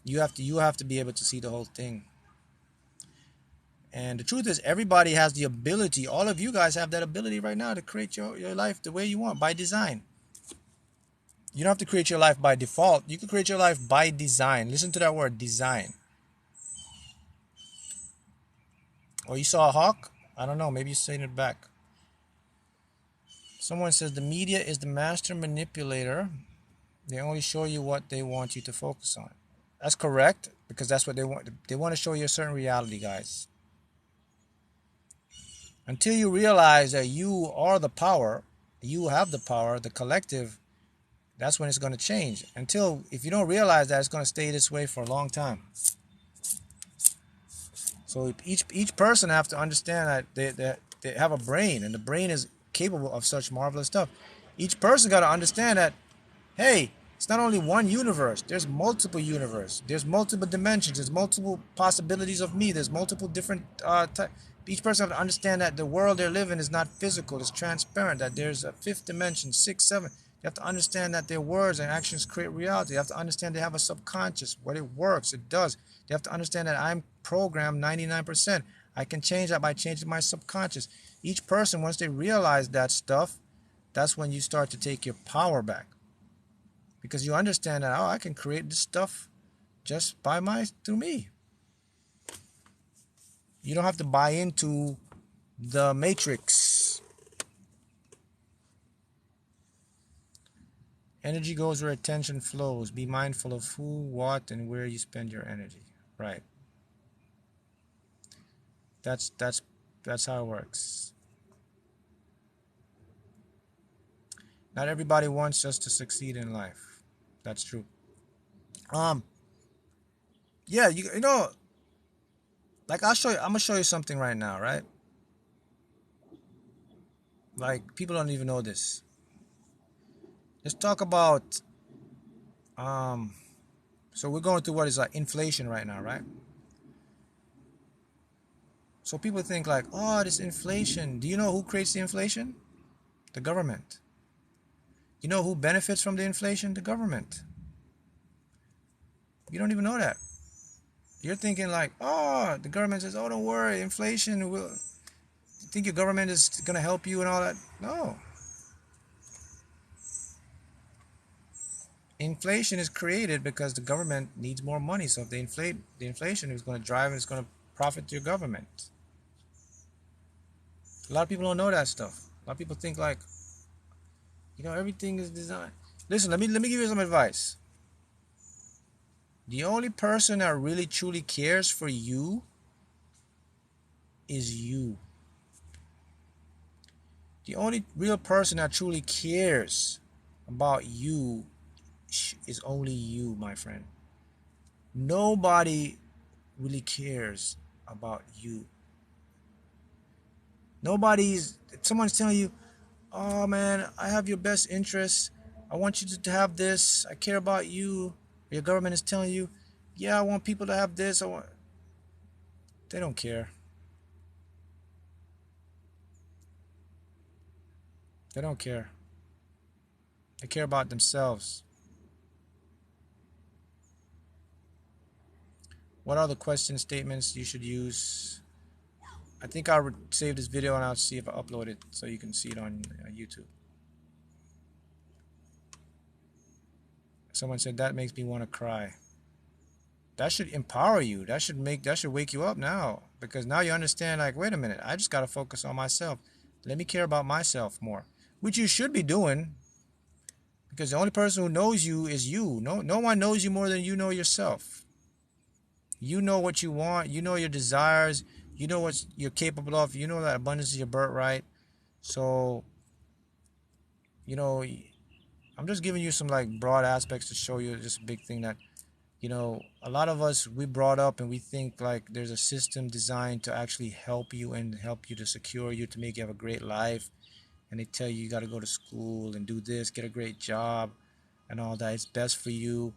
You have to be able to see the whole thing. And the truth is, everybody has the ability. All of you guys have that ability right now to create your life the way you want, by design. You don't have to create your life by default. You can create your life by design. Listen to that word, design. Oh, you saw a hawk? I don't know. Maybe you're saying it back. Someone says the media is the master manipulator. They only show you what they want you to focus on. That's correct, because that's what they want. They want to show you a certain reality, guys. Until you realize that you are the power, you have the power, the collective, that's when it's going to change. If you don't realize that, it's going to stay this way for a long time. So each person have to understand that they have a brain, and the brain is capable of such marvelous stuff. Each person got to understand that, hey, it's not only one universe. There's multiple universe. There's multiple dimensions. There's multiple possibilities of me. There's multiple different types. Each person have to understand that the world they're living is not physical. It's transparent. That there's a fifth dimension, six, seven. You have to understand that their words and actions create reality. You have to understand they have a subconscious. What it works, it does. You have to understand that I'm programmed 99%. I can change that by changing my subconscious. Each person, once they realize that stuff, that's when you start to take your power back. Because you understand that, I can create this stuff just through me. You don't have to buy into the matrix. Energy goes where attention flows. Be mindful of who, what, and where you spend your energy. Right. That's how it works. Not everybody wants us to succeed in life. That's true. Yeah, you know, like I'm gonna show you something right now, right? Like, people don't even know this. Let's talk about so we're going through what is like inflation right now, right? So people think like, oh, this inflation. Do you know who creates the inflation? The government. You know who benefits from the inflation? The government. You don't even know that. You're thinking like, oh, the government says, oh, don't worry, inflation will. You think your government is gonna help you and all that? No. Inflation is created because the government needs more money. So if they inflate, the inflation is going to drive and it's going to profit your government. A lot of people don't know that stuff. A lot of people think like, everything is designed. Listen, let me give you some advice. The only person that really truly cares for you is you. The only real person that truly cares about you is only you, my friend. Nobody really cares about you. Someone's telling you, oh man, I have your best interests. I want you to have this. I care about you. Your government is telling you, yeah, I want people to have this. They don't care. They don't care. They care about themselves. What are the question statements you should use? I think I'll save this video and I'll see if I upload it so you can see it on YouTube. Someone said that makes me want to cry. That should empower you. That should wake you up now, because now you understand, like, wait a minute, I just got to focus on myself. Let me care about myself more, which you should be doing, because the only person who knows you is you. No one knows you more than you know yourself. You know what you want. You know your desires. You know what you're capable of. You know that abundance is your birthright. So, I'm just giving you some like broad aspects to show you just a big thing that, a lot of us, we brought up and we think like there's a system designed to actually help you and help you to secure you to make you have a great life. And they tell you got to go to school and do this, get a great job and all that. It's best for you.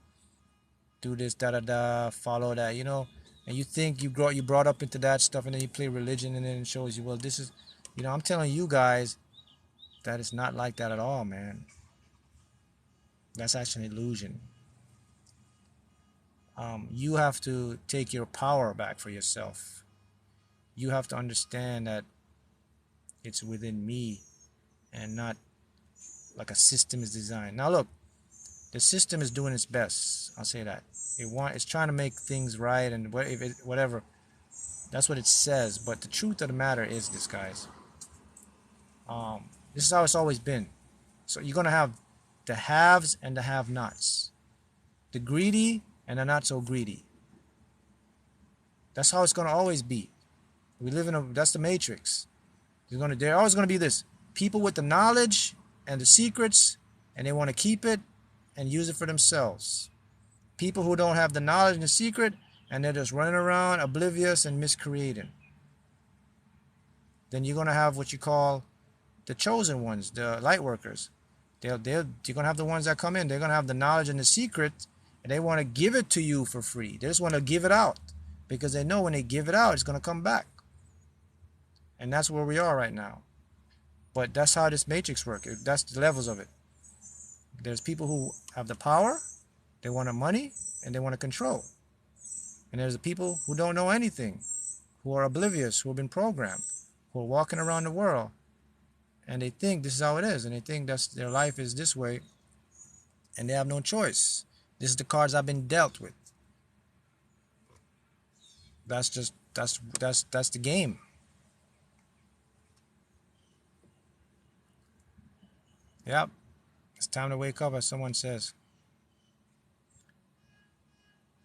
Do this, da da da, follow that, And you think you brought up into that stuff, and then you play religion, and then it shows you, well, this is, I'm telling you guys that it's not like that at all, man. That's actually an illusion. You have to take your power back for yourself. You have to understand that it's within me and not like a system is designed. Now look, the system is doing its best. I'll say that. It's trying to make things right and whatever. That's what it says. But the truth of the matter is this, guys. This is how it's always been. So you're going to have the haves and the have-nots. The greedy and the not so greedy. That's how it's going to always be. That's the matrix. They're always going to be this. People with the knowledge and the secrets, and they want to keep it and use it for themselves. People who don't have the knowledge and the secret, and they're just running around oblivious and miscreating. Then you're going to have what you call the chosen ones, the light workers. You're going to have the ones that come in. They're going to have the knowledge and the secret, and they want to give it to you for free. They just want to give it out because they know when they give it out, it's going to come back. And that's where we are right now. But that's how this matrix works. That's the levels of it. There's people who have the power, they want the money, and they want to control. And there's the people who don't know anything, who are oblivious, who have been programmed, who are walking around the world, and they think this is how it is, and they think that's their life is this way, and they have no choice. This is the cards I've been dealt with. That's the game. Yep. It's time to wake up, as someone says.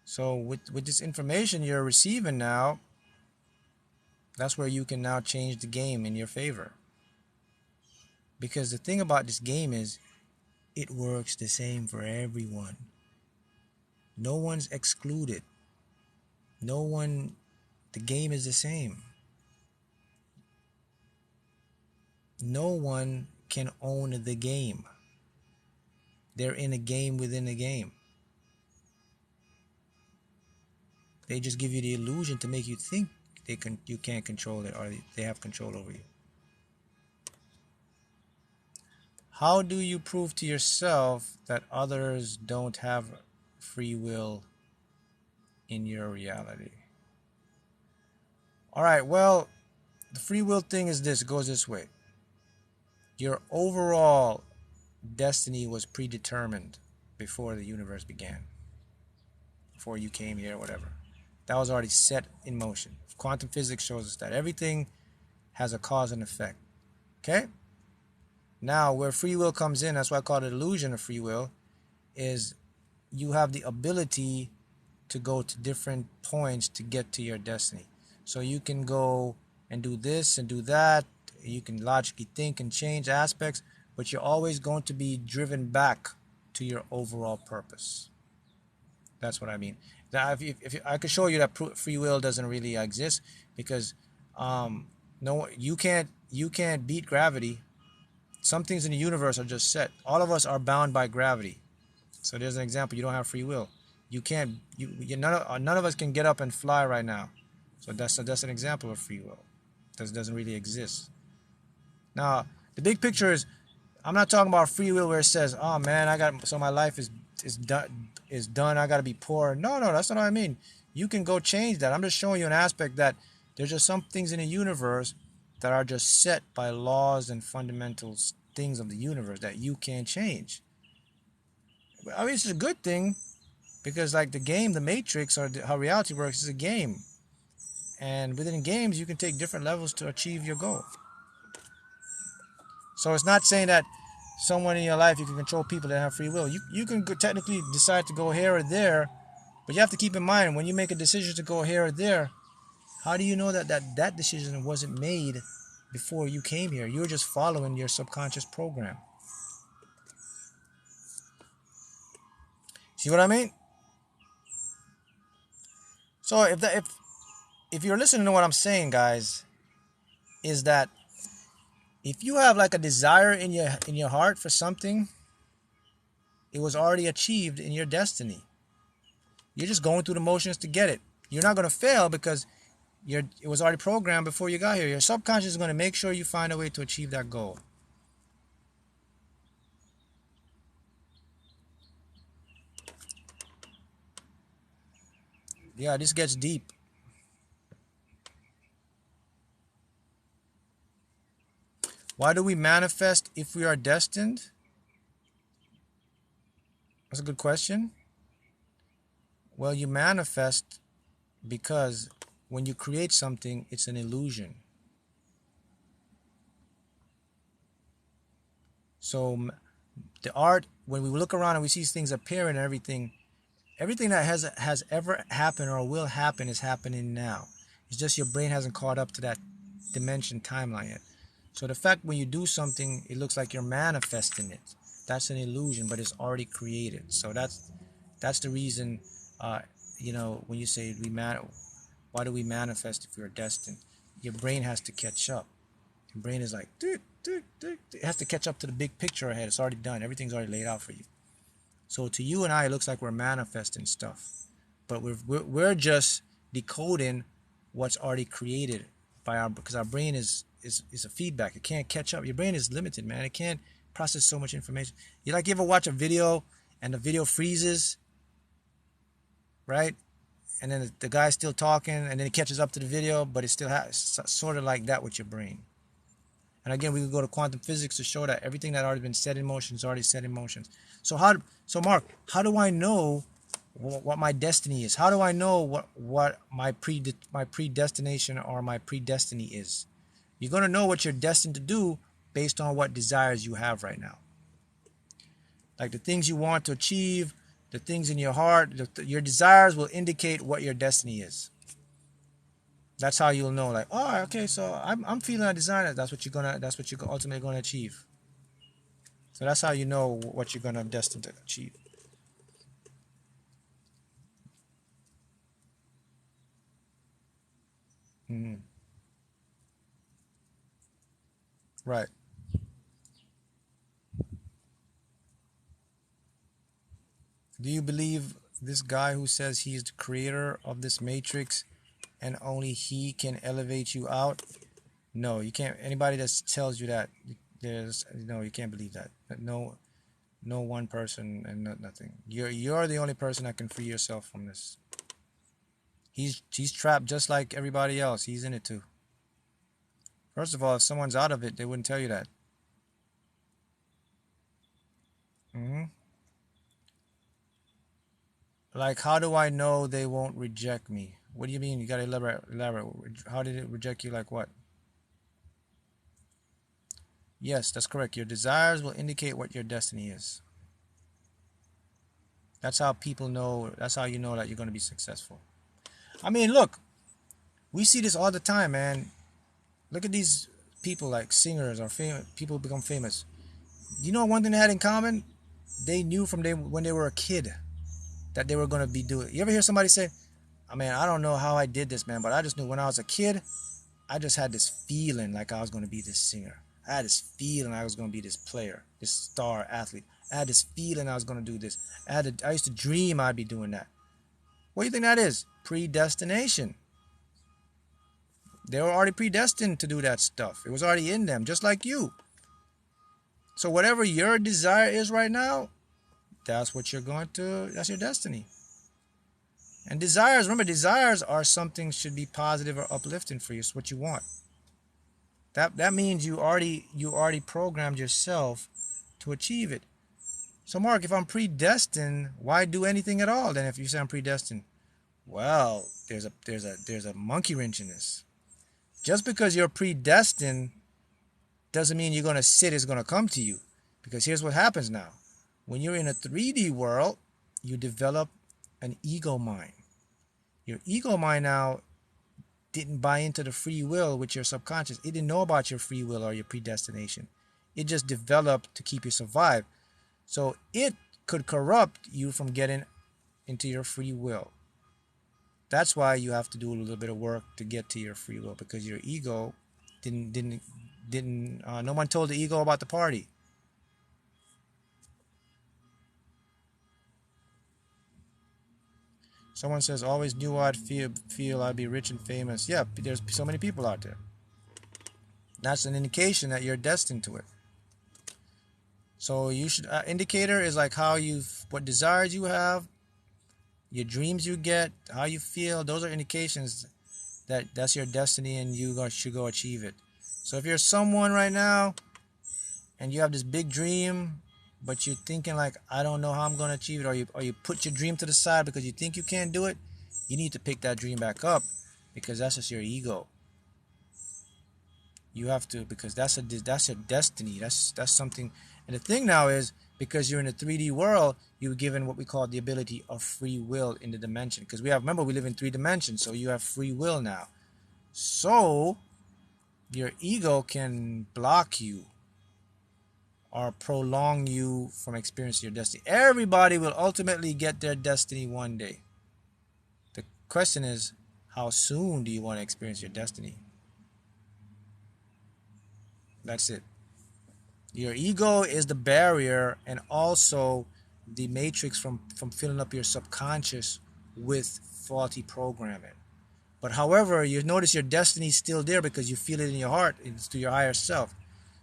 So with this information you're receiving now, that's where you can now change the game in your favor. Because the thing about this game is, it works the same for everyone. No one's excluded. The game is the same. No one can own the game. They're in a game within a game. They just give you the illusion to make you think you can't control it, or they have control over you. How do you prove to yourself that others don't have free will in your reality? All right, well, the free will thing is this. It goes this way. Your overall destiny was predetermined before the universe began, before you came here, whatever. That was already set in motion. Quantum physics shows us that everything has a cause and effect. Okay? Now, where free will comes in, that's why I call it illusion of free will, is you have the ability to go to different points to get to your destiny. So you can go and do this and do that. You can logically think and change aspects, but you're always going to be driven back to your overall purpose. That's what I mean. That if I could show you that free will doesn't really exist, because no, you can't beat gravity. Some things in the universe are just set. All of us are bound by gravity. So there's an example. You don't have free will. You can't. None of us can get up and fly right now. So that's an example of free will. Doesn't really exist. Now the big picture is, I'm not talking about free will where it says, "Oh man, my life is done. I got to be poor." No, that's not what I mean. You can go change that. I'm just showing you an aspect that there's just some things in the universe that are just set by laws and fundamental things of the universe that you can't change. I mean, it's a good thing, because like the game, the Matrix, or how reality works, is a game. And within games, you can take different levels to achieve your goal. So it's not saying that someone in your life, you can control people that have free will. You can technically decide to go here or there, but you have to keep in mind, when you make a decision to go here or there, how do you know that decision wasn't made before you came here? You're just following your subconscious program. See what I mean? So if you're listening to what I'm saying, guys, is that if you have like a desire in your heart for something, it was already achieved in your destiny. You're just going through the motions to get it. You're not going to fail, because it was already programmed before you got here. Your subconscious is going to make sure you find a way to achieve that goal. Yeah, this gets deep. Why do we manifest if we are destined? That's a good question. Well, you manifest because when you create something, it's an illusion. So the art, when we look around and we see things appearing and everything that has ever happened or will happen is happening now. It's just your brain hasn't caught up to that dimension timeline yet. So the fact when you do something, it looks like you're manifesting it. That's an illusion, but it's already created. So that's the reason, when you say why do we manifest if we are destined? Your brain has to catch up. Your brain is like, it has to catch up to the big picture ahead. It's already done. Everything's already laid out for you. So to you and I, it looks like we're manifesting stuff, but we're just decoding what's already created because our brain is a feedback. It can't catch up. Your brain is limited, man. It can't process so much information. You ever watch a video and the video freezes, right? And then the guy's still talking, and then it catches up to the video, but it still has sort of like that with your brain. And again, we can go to quantum physics to show that everything that already been set in motion is already set in motion. So Mark, how do I know what my destiny is? How do I know what my predestination or my predestiny is? You're going to know what you're destined to do based on what desires you have right now. Like the things you want to achieve, the things in your heart, your desires will indicate what your destiny is. That's how you'll know, like, oh, okay, so I'm feeling a desire. That's what you're ultimately gonna achieve. So that's how you know what you're gonna destined to achieve. Mm-hmm. Right. Do you believe this guy who says he's the creator of this matrix and only he can elevate you out? No, you can't. Anybody that tells you that, you can't believe that. No one person and nothing. You're the only person that can free yourself from this. He's trapped just like everybody else. He's in it too. First of all, if someone's out of it, they wouldn't tell you that. Mm-hmm. Like, how do I know they won't reject me? What do you mean? You gotta elaborate. How did it reject you? Like what? Yes, that's correct. Your desires will indicate what your destiny is. That's how people know. That's how you know that you're gonna be successful. I mean, look, we see this all the time, man. Look at these people, like singers or people who become famous. You know one thing they had in common? They knew from when they were a kid that they were gonna be doing. You ever hear somebody say, "I mean, I don't know how I did this, man, but I just knew when I was a kid, I just had this feeling like I was gonna be this singer. I had this feeling I was gonna be this player, this star athlete. I had this feeling I was gonna do this. I used to dream I'd be doing that." What do you think that is? Predestination. They were already predestined to do that stuff. It was already in them, just like you. So whatever your desire is right now, that's what you're going to, that's your destiny. And desires, remember, desires are something should be positive or uplifting for you. It's what you want. That means you already programmed yourself to achieve it. So Mark, if I'm predestined, why do anything at all then if you say I'm predestined? Well, there's a monkey wrench in this. Just because you're predestined doesn't mean you're going to sit, it's going to come to you. Because here's what happens now. When you're in a 3D world, you develop an ego mind. Your ego mind now didn't buy into the free will with your subconscious. It didn't know about your free will or your predestination. It just developed to keep you survive. So it could corrupt you from getting into your free will. That's why you have to do a little bit of work to get to your free will, because your ego didn't no one told the ego about the party. Someone says, always knew I'd feel I'd be rich and famous. Yeah, there's so many people out there. That's an indication that you're destined to it. So you should indicator is like what desires you have, your dreams you get, how you feel. Those are indications that that's your destiny and should go achieve it. So if you're someone right now and you have this big dream, but you're thinking like, I don't know how I'm going to achieve it, or you put your dream to the side because you think you can't do it, you need to pick that dream back up, because that's just your ego. You have to, because that's a destiny. That's something. And the thing now is, because you're in a 3D world, you're given what we call the ability of free will in the dimension. Because remember, we live in 3 dimensions, so you have free will now. So your ego can block you or prolong you from experiencing your destiny. Everybody will ultimately get their destiny one day. The question is, how soon do you want to experience your destiny? That's it. Your ego is the barrier and also the matrix from filling up your subconscious with faulty programming. But however, you notice your destiny is still there because you feel it in your heart. It's to your higher self.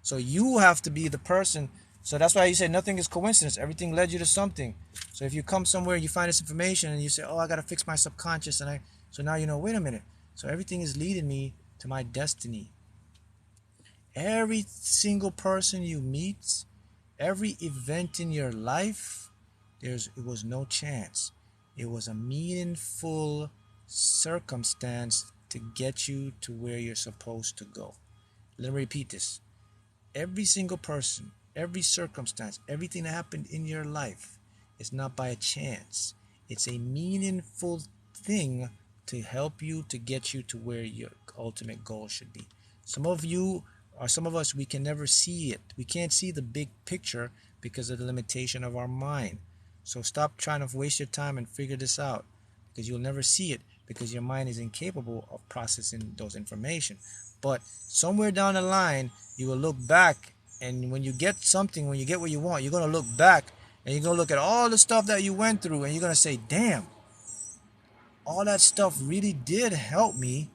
So you have to be the person. So that's why you say nothing is coincidence. Everything led you to something. So if you come somewhere, you find this information and you say, oh, I got to fix my subconscious. So now you know, wait a minute. So everything is leading me to my destiny. Every single person you meet, every event in your life, it was no chance. It was a meaningful circumstance to get you to where you're supposed to go. Let me repeat this. Every single person, every circumstance, everything that happened in your life is not by a chance. It's a meaningful thing to help you, to get you to where your ultimate goal should be. Some of you or some of us, we can never see it. We can't see the big picture because of the limitation of our mind. So stop trying to waste your time and figure this out, because you'll never see it because your mind is incapable of processing those information. But somewhere down the line, you will look back, and when you get something, when you get what you want, you're going to look back and you're going to look at all the stuff that you went through, and you're going to say, damn, all that stuff really did help me,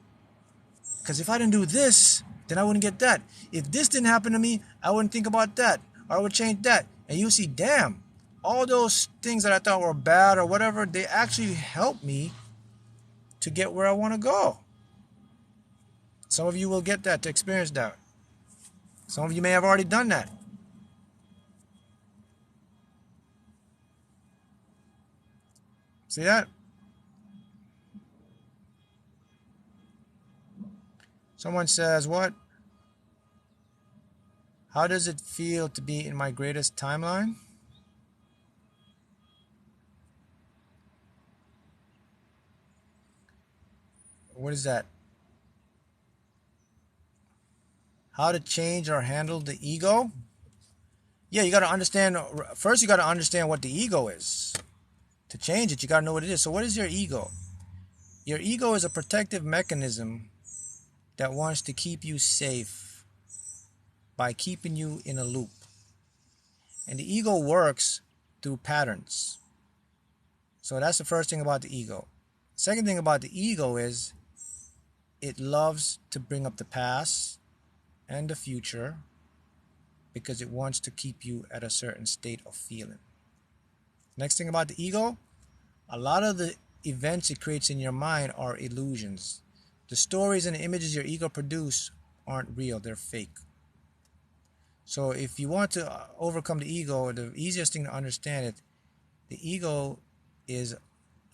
because if I didn't do this, then I wouldn't get that. If this didn't happen to me, I wouldn't think about that, or I would change that. And you see, damn, all those things that I thought were bad or whatever, they actually helped me to get where I want to go. Some of you will get that, to experience that. Some of you may have already done that. See that? Someone says, what? How does it feel to be in my greatest timeline? What is that? How to change or handle the ego? Yeah, you got to understand. First, you got to understand what the ego is. To change it, you got to know what it is. So what is your ego? Your ego is a protective mechanism that wants to keep you safe by keeping you in a loop. And the ego works through patterns. So that's the first thing about the ego. Second thing about the ego is it loves to bring up the past and the future because it wants to keep you at a certain state of feeling. Next thing about the ego, a lot of the events it creates in your mind are illusions. The stories and the images your ego produce aren't real, they're fake. So if you want to overcome the ego, the easiest thing to understand it, the ego is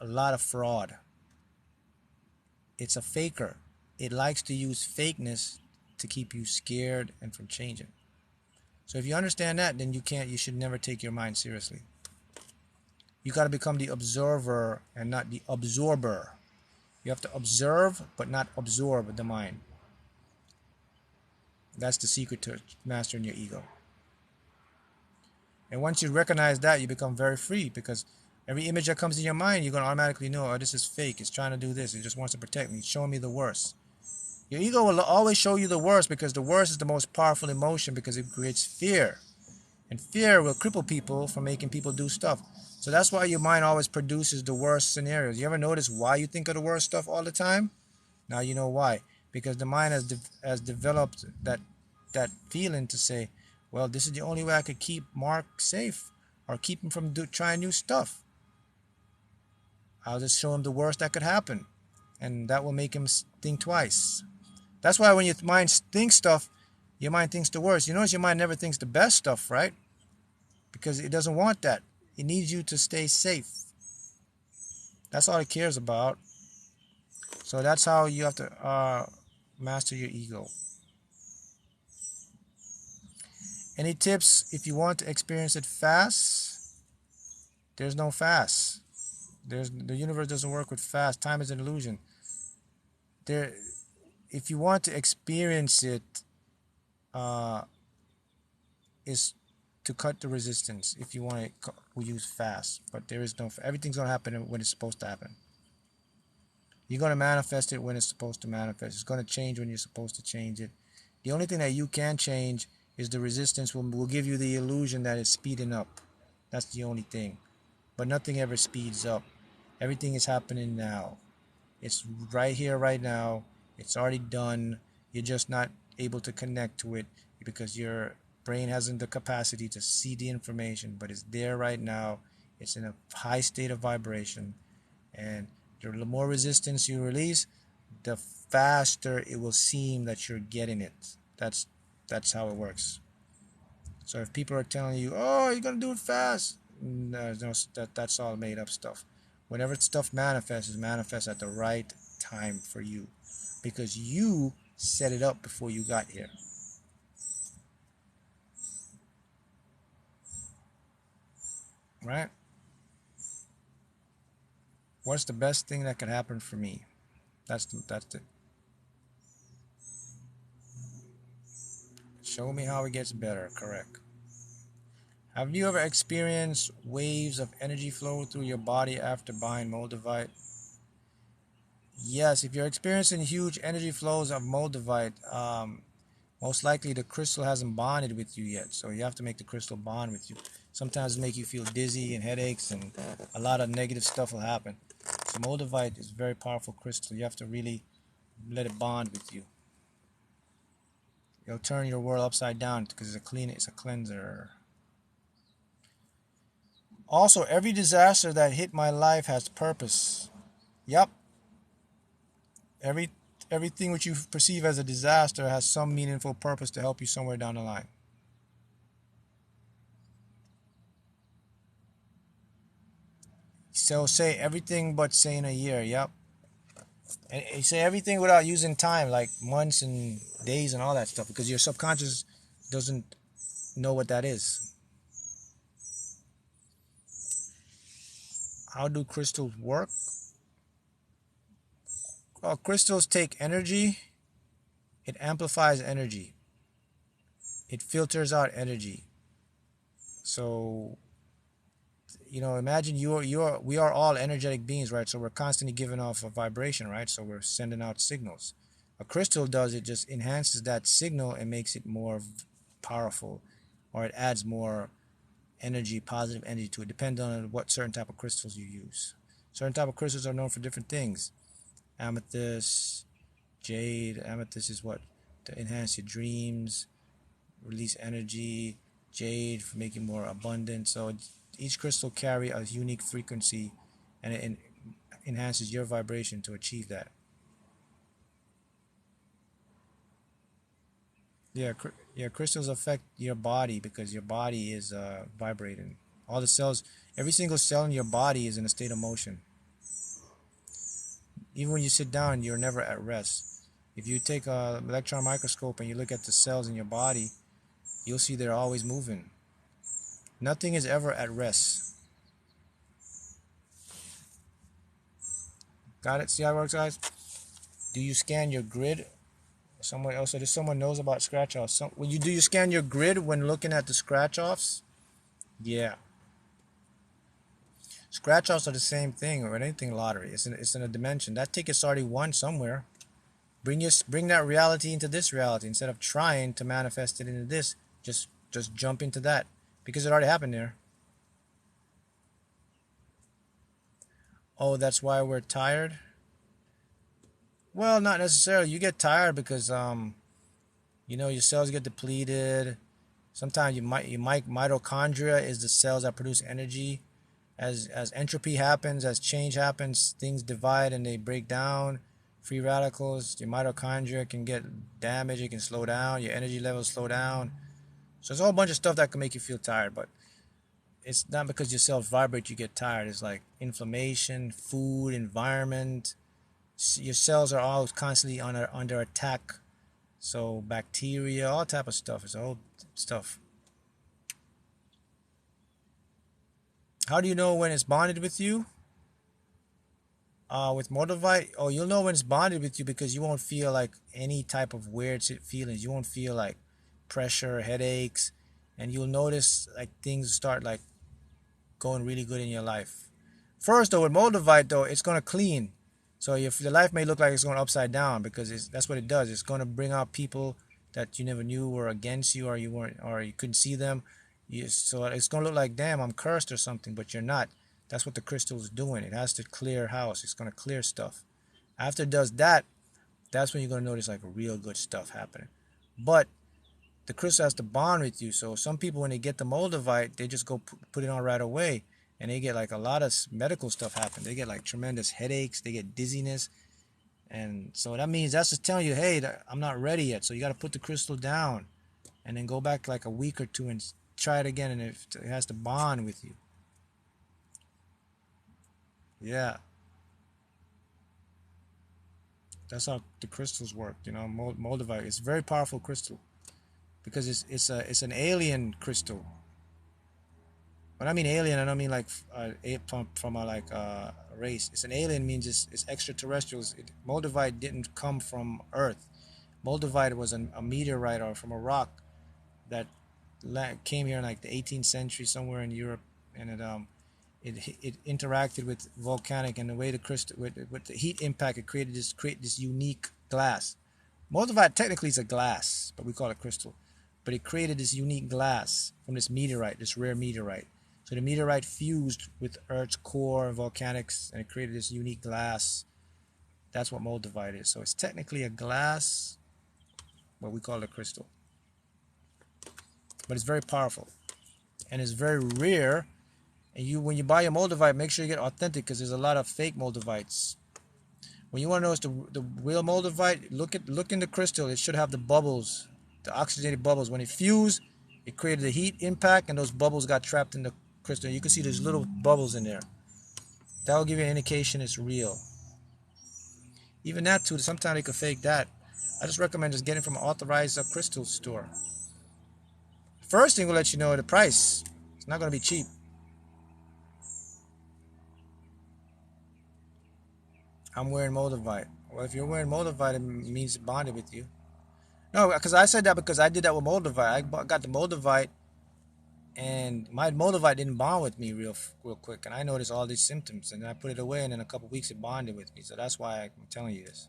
a lot of fraud. It's a faker. It likes to use fakeness to keep you scared and from changing. So if you understand that, then you should never take your mind seriously. You got to become the observer and not the absorber. You have to observe but not absorb the mind. That's the secret to mastering your ego. And once you recognize that, you become very free because every image that comes in your mind, you're going to automatically know, oh, this is fake. It's trying to do this. It just wants to protect me. It's showing me the worst. Your ego will always show you the worst because the worst is the most powerful emotion because it creates fear. And fear will cripple people from making people do stuff. So that's why your mind always produces the worst scenarios. You ever notice why you think of the worst stuff all the time? Now you know why. Because the mind has developed that feeling to say, well, this is the only way I could keep Mark safe or keep him from trying new stuff. I'll just show him the worst that could happen. And that will make him think twice. That's why when your mind thinks stuff, your mind thinks the worst. You notice your mind never thinks the best stuff, right? Because it doesn't want that. It needs you to stay safe. That's all it cares about. So that's how you have to master your ego. Any tips if you want to experience it fast? There's no fast. The universe doesn't work with fast. Time is an illusion. If you want to experience it, is to cut the resistance. If you want to use fast, but there is no. Everything's gonna happen when it's supposed to happen. You're gonna manifest it when it's supposed to manifest. It's gonna change when you're supposed to change it. The only thing that you can change is the resistance will give you the illusion that it's speeding up. That's the only thing. But nothing ever speeds up. Everything is happening now. It's right here, right now. It's already done. You're just not able to connect to it because your brain hasn't the capacity to see the information, but it's there right now. It's in a high state of vibration. And the more resistance you release, the faster it will seem that you're getting it. That's how it works. So if people are telling you, oh, you're going to do it fast, no, that's all made up stuff. Whenever stuff manifests, it manifests at the right time for you because you set it up before you got here. Right? What's the best thing that could happen for me? That's it. Show me how it gets better. Correct. Have you ever experienced waves of energy flow through your body after buying Moldavite? Yes, if you're experiencing huge energy flows of Moldavite, most likely the crystal hasn't bonded with you yet. So you have to make the crystal bond with you. Sometimes it make you feel dizzy and headaches and a lot of negative stuff will happen. So Moldavite is a very powerful crystal. You have to really let it bond with you. It'll turn your world upside down because it's a cleanser. Also, every disaster that hit my life has purpose. Yep. Everything which you perceive as a disaster has some meaningful purpose to help you somewhere down the line. So say everything but saying a year. Yep. And you say everything without using time, like months and days and all that stuff, because your subconscious doesn't know what that is. How do crystals work? Well, crystals take energy, it amplifies energy, it filters out energy. So, imagine we are all energetic beings, right? So we're constantly giving off a vibration, right? So we're sending out signals. A crystal does it just enhances that signal and makes it more powerful, or it adds more energy, positive energy to it, depending on what certain type of crystals you use. Certain type of crystals are known for different things. Amethyst, jade. Amethyst is what? To enhance your dreams, release energy. Jade for making more abundant. So each crystal carry a unique frequency, and it enhances your vibration to achieve that. Yeah, yeah. Crystals affect your body because your body is vibrating. All the cells, every single cell in your body is in a state of motion. Even when you sit down, you're never at rest. If you take an electron microscope and you look at the cells in your body, you'll see they're always moving. Nothing is ever at rest. Got it? See how it works, guys? Do you scan your grid? Someone else said, if someone knows about scratch offs. Do you scan your grid when looking at the scratch offs? Yeah. Scratch offs are the same thing or anything lottery. It's in a dimension. That ticket's already won somewhere. Bring that reality into this reality instead of trying to manifest it into this. Just jump into that because it already happened there. Oh, that's why we're tired. Well, not necessarily. You get tired because your cells get depleted. Sometimes mitochondria is the cells that produce energy. As entropy happens, as change happens, things divide and they break down. Free radicals, your mitochondria can get damaged. It can slow down. Your energy levels slow down. So it's a whole bunch of stuff that can make you feel tired, but it's not because your cells vibrate you get tired. It's like inflammation, food, environment. Your cells are always constantly under attack. So bacteria, all type of stuff. It's all stuff. How do you know when it's bonded with you? With Moldavite, you'll know when it's bonded with you because you won't feel like any type of weird feelings. You won't feel like pressure, headaches, and you'll notice like things start like going really good in your life. First, though, with Moldavite, though, it's gonna clean. So your life may look like it's going upside down because that's what it does. It's going to bring out people that you never knew were against you, or you couldn't see them. So it's going to look like, damn, I'm cursed or something, but you're not. That's what the crystal is doing. It has to clear house. It's going to clear stuff. After it does that, that's when you're going to notice like real good stuff happening. But the crystal has to bond with you. So some people, when they get the Moldavite, they just go put it on right away. And they get like a lot of medical stuff happen. They get like tremendous headaches. They get dizziness. And so that means that's just telling you, hey, I'm not ready yet. So you got to put the crystal down and then go back like a week or two and try it again. And it has to bond with you. Yeah. That's how the crystals work. Moldavite. It's a very powerful crystal because it's an alien crystal. When I mean alien, I don't mean like from a race. It's an alien means it's extraterrestrials. Moldavite didn't come from Earth. Moldavite was a meteorite or from a rock that came here in like the 18th century somewhere in Europe, and it interacted with volcanic and the way the crystal with the heat impact it created this unique glass. Moldavite technically is a glass, but we call it crystal. But it created this unique glass from this meteorite, this rare meteorite. So the meteorite fused with Earth's core and volcanics, and it created this unique glass. That's what Moldavite is. So it's technically a glass, but we call it a crystal. But it's very powerful, and it's very rare. And when you buy a Moldavite, make sure you get authentic because there's a lot of fake Moldavites. When you want to know it's the real Moldavite, look in the crystal. It should have the bubbles, the oxygenated bubbles. When it fused, it created a heat impact, and those bubbles got trapped in the crystal. You can see there's little bubbles in there. That will give you an indication it's real. Even that too, sometimes they could fake that. I just recommend just getting from an authorized crystal store. First thing will let you know the price. It's not going to be cheap. I'm wearing Moldavite. Well, if you're wearing Moldavite, it means it bonded with you. No, because I said that because I did that with Moldavite. I got the Moldavite, and my Moldavite didn't bond with me real quick. And I noticed all these symptoms, and then I put it away, and in a couple weeks it bonded with me. So that's why I'm telling you this.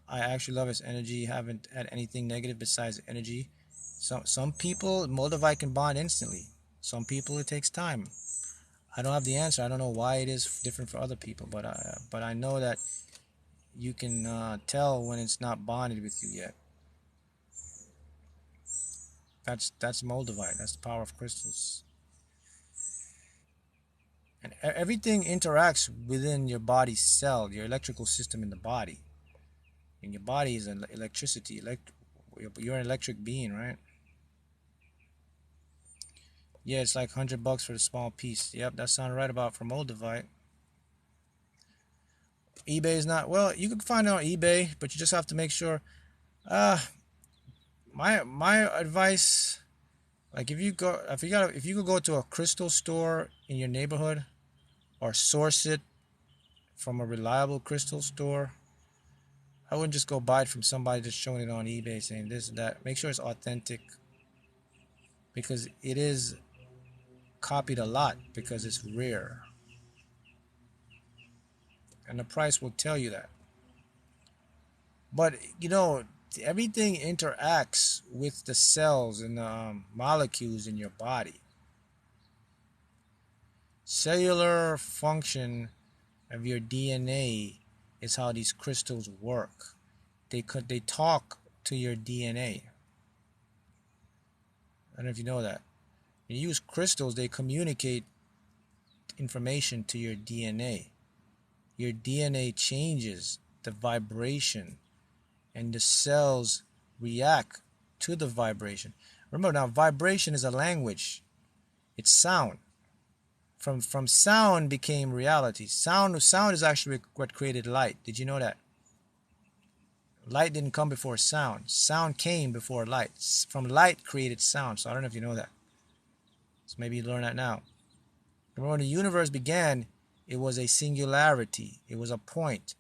I actually love its energy. Haven't had anything negative besides energy. Some people Moldavite can bond instantly. Some people it takes time. I don't have the answer. I don't know why it is different for other people, but I know that you can tell when it's not bonded with you yet. That's Moldavite. That's the power of crystals. And everything interacts within your body's cell, your electrical system in the body. And your body is an electricity. You're an electric being, right? Yeah, it's like $100 for the small piece. Yep, that sounds right about for Moldavite. eBay is not, well, you can find it on eBay, but you just have to make sure. My advice, like if you could go to a crystal store in your neighborhood or source it from a reliable crystal store, I wouldn't just go buy it from somebody just showing it on eBay saying this and that. Make sure it's authentic, because it is copied a lot because it's rare, and the price will tell you that. But everything interacts with the cells and the molecules in your body. Cellular function of your DNA is how these crystals work. They talk to your DNA. I don't know if you know that. When you use crystals, they communicate information to your DNA. Your DNA changes the vibration, and the cells react to the vibration. Remember now, vibration is a language. It's sound. From sound became reality. Sound is actually what created light. Did you know that? Light didn't come before sound. Sound came before light. From light created sound. So I don't know if you know that. So maybe you learn that now. Remember when the universe began, it was a singularity. It was a point.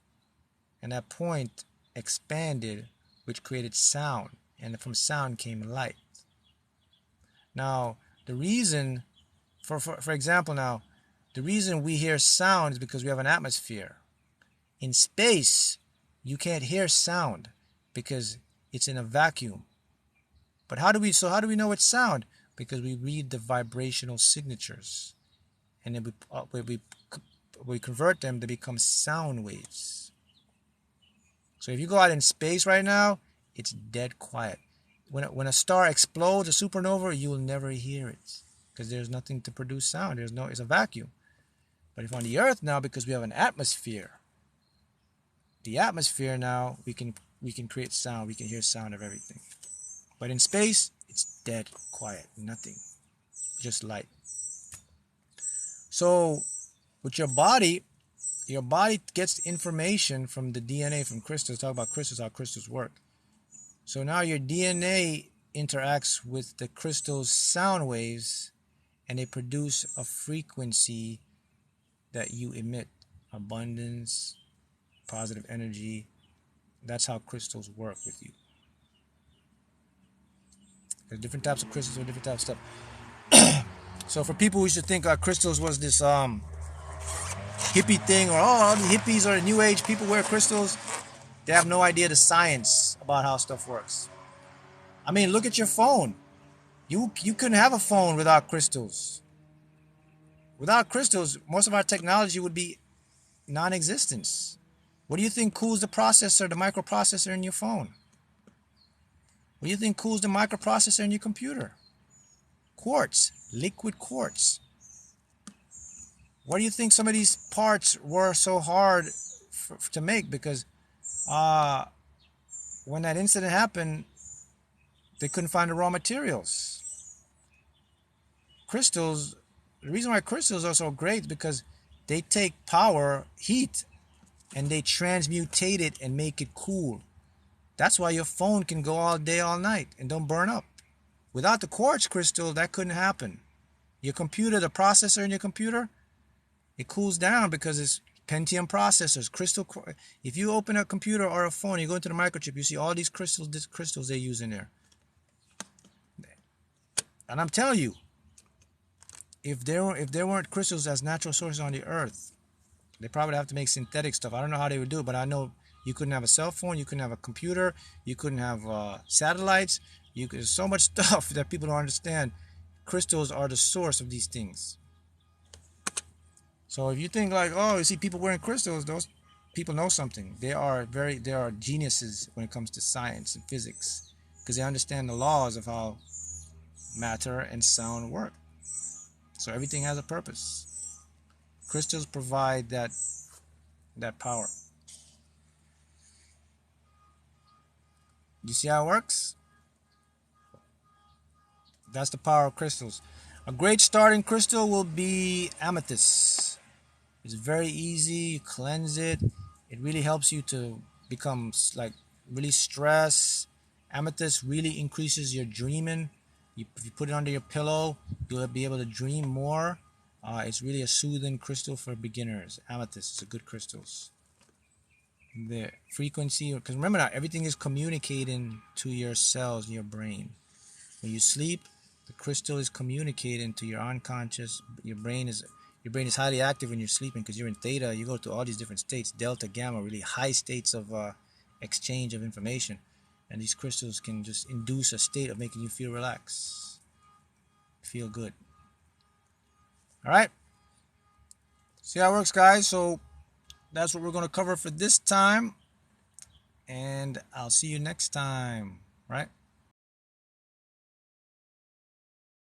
And that point expanded, which created sound. And from sound came light. Now, the reason, for example now, the reason we hear sound is because we have an atmosphere. In space, you can't hear sound because it's in a vacuum. But how do we know it's sound? Because we read the vibrational signatures, and then we convert them to become sound waves. So if you go out in space right now, it's dead quiet. When a star explodes, a supernova, you will never hear it because there's nothing to produce sound. It's a vacuum. But if on the Earth now, because we have an atmosphere, the atmosphere now, we can create sound. We can hear sound of everything. But in space, it's dead quiet, nothing, just light. So with your body gets information from the DNA, from crystals. Talk about crystals, how crystals work. So now your DNA interacts with the crystal's sound waves, and they produce a frequency that you emit. Abundance, positive energy. That's how crystals work with you. There's different types of crystals with different types of stuff. So for people who used to think crystals was this hippie thing, or all the hippies or the new age people wear crystals, they have no idea the science about how stuff works. I mean, look at your phone. You couldn't have a phone without crystals. Without crystals, most of our technology would be non-existence. What do you think cools the processor, the microprocessor in your phone? What do you think cools the microprocessor in your computer? Quartz, liquid quartz. Why do you think some of these parts were so hard to make? Because when that incident happened, they couldn't find the raw materials. Crystals the reason why crystals are so great is because they take power, heat, and they transmutate it and make it cool. That's why your phone can go all day, all night and don't burn up. Without the quartz crystal, that couldn't happen. Your computer, the processor in your computer, it cools down because it's Pentium processors, crystal. If you open a computer or a phone, you go into the microchip, you see all these crystals they use in there. And I'm telling you, if there weren't crystals as natural sources on the earth, they probably have to make synthetic stuff. I don't know how they would do it, but I know you couldn't have a cell phone, you couldn't have a computer, you couldn't have satellites. There's so much stuff that people don't understand. Crystals are the source of these things. So if you think like, oh, you see people wearing crystals, those people know something. They are geniuses when it comes to science and physics because they understand the laws of how matter and sound work. So everything has a purpose. Crystals provide that power. You see how it works? That's the power of crystals. A great starting crystal will be amethyst. It's very easy. You cleanse it. It really helps you to become like really stressed. Amethyst really increases your dreaming. If you put it under your pillow, you'll be able to dream more. It's really a soothing crystal for beginners. Amethyst is a good crystal. The frequency, because remember now, everything is communicating to your cells in your brain. When you sleep, the crystal is communicating to your unconscious. Your brain is highly active when you're sleeping because you're in theta. You go to all these different states, delta, gamma, really high states of exchange of information. And these crystals can just induce a state of making you feel relaxed, feel good. All right. See how it works, guys? So that's what we're going to cover for this time. And I'll see you next time. Right?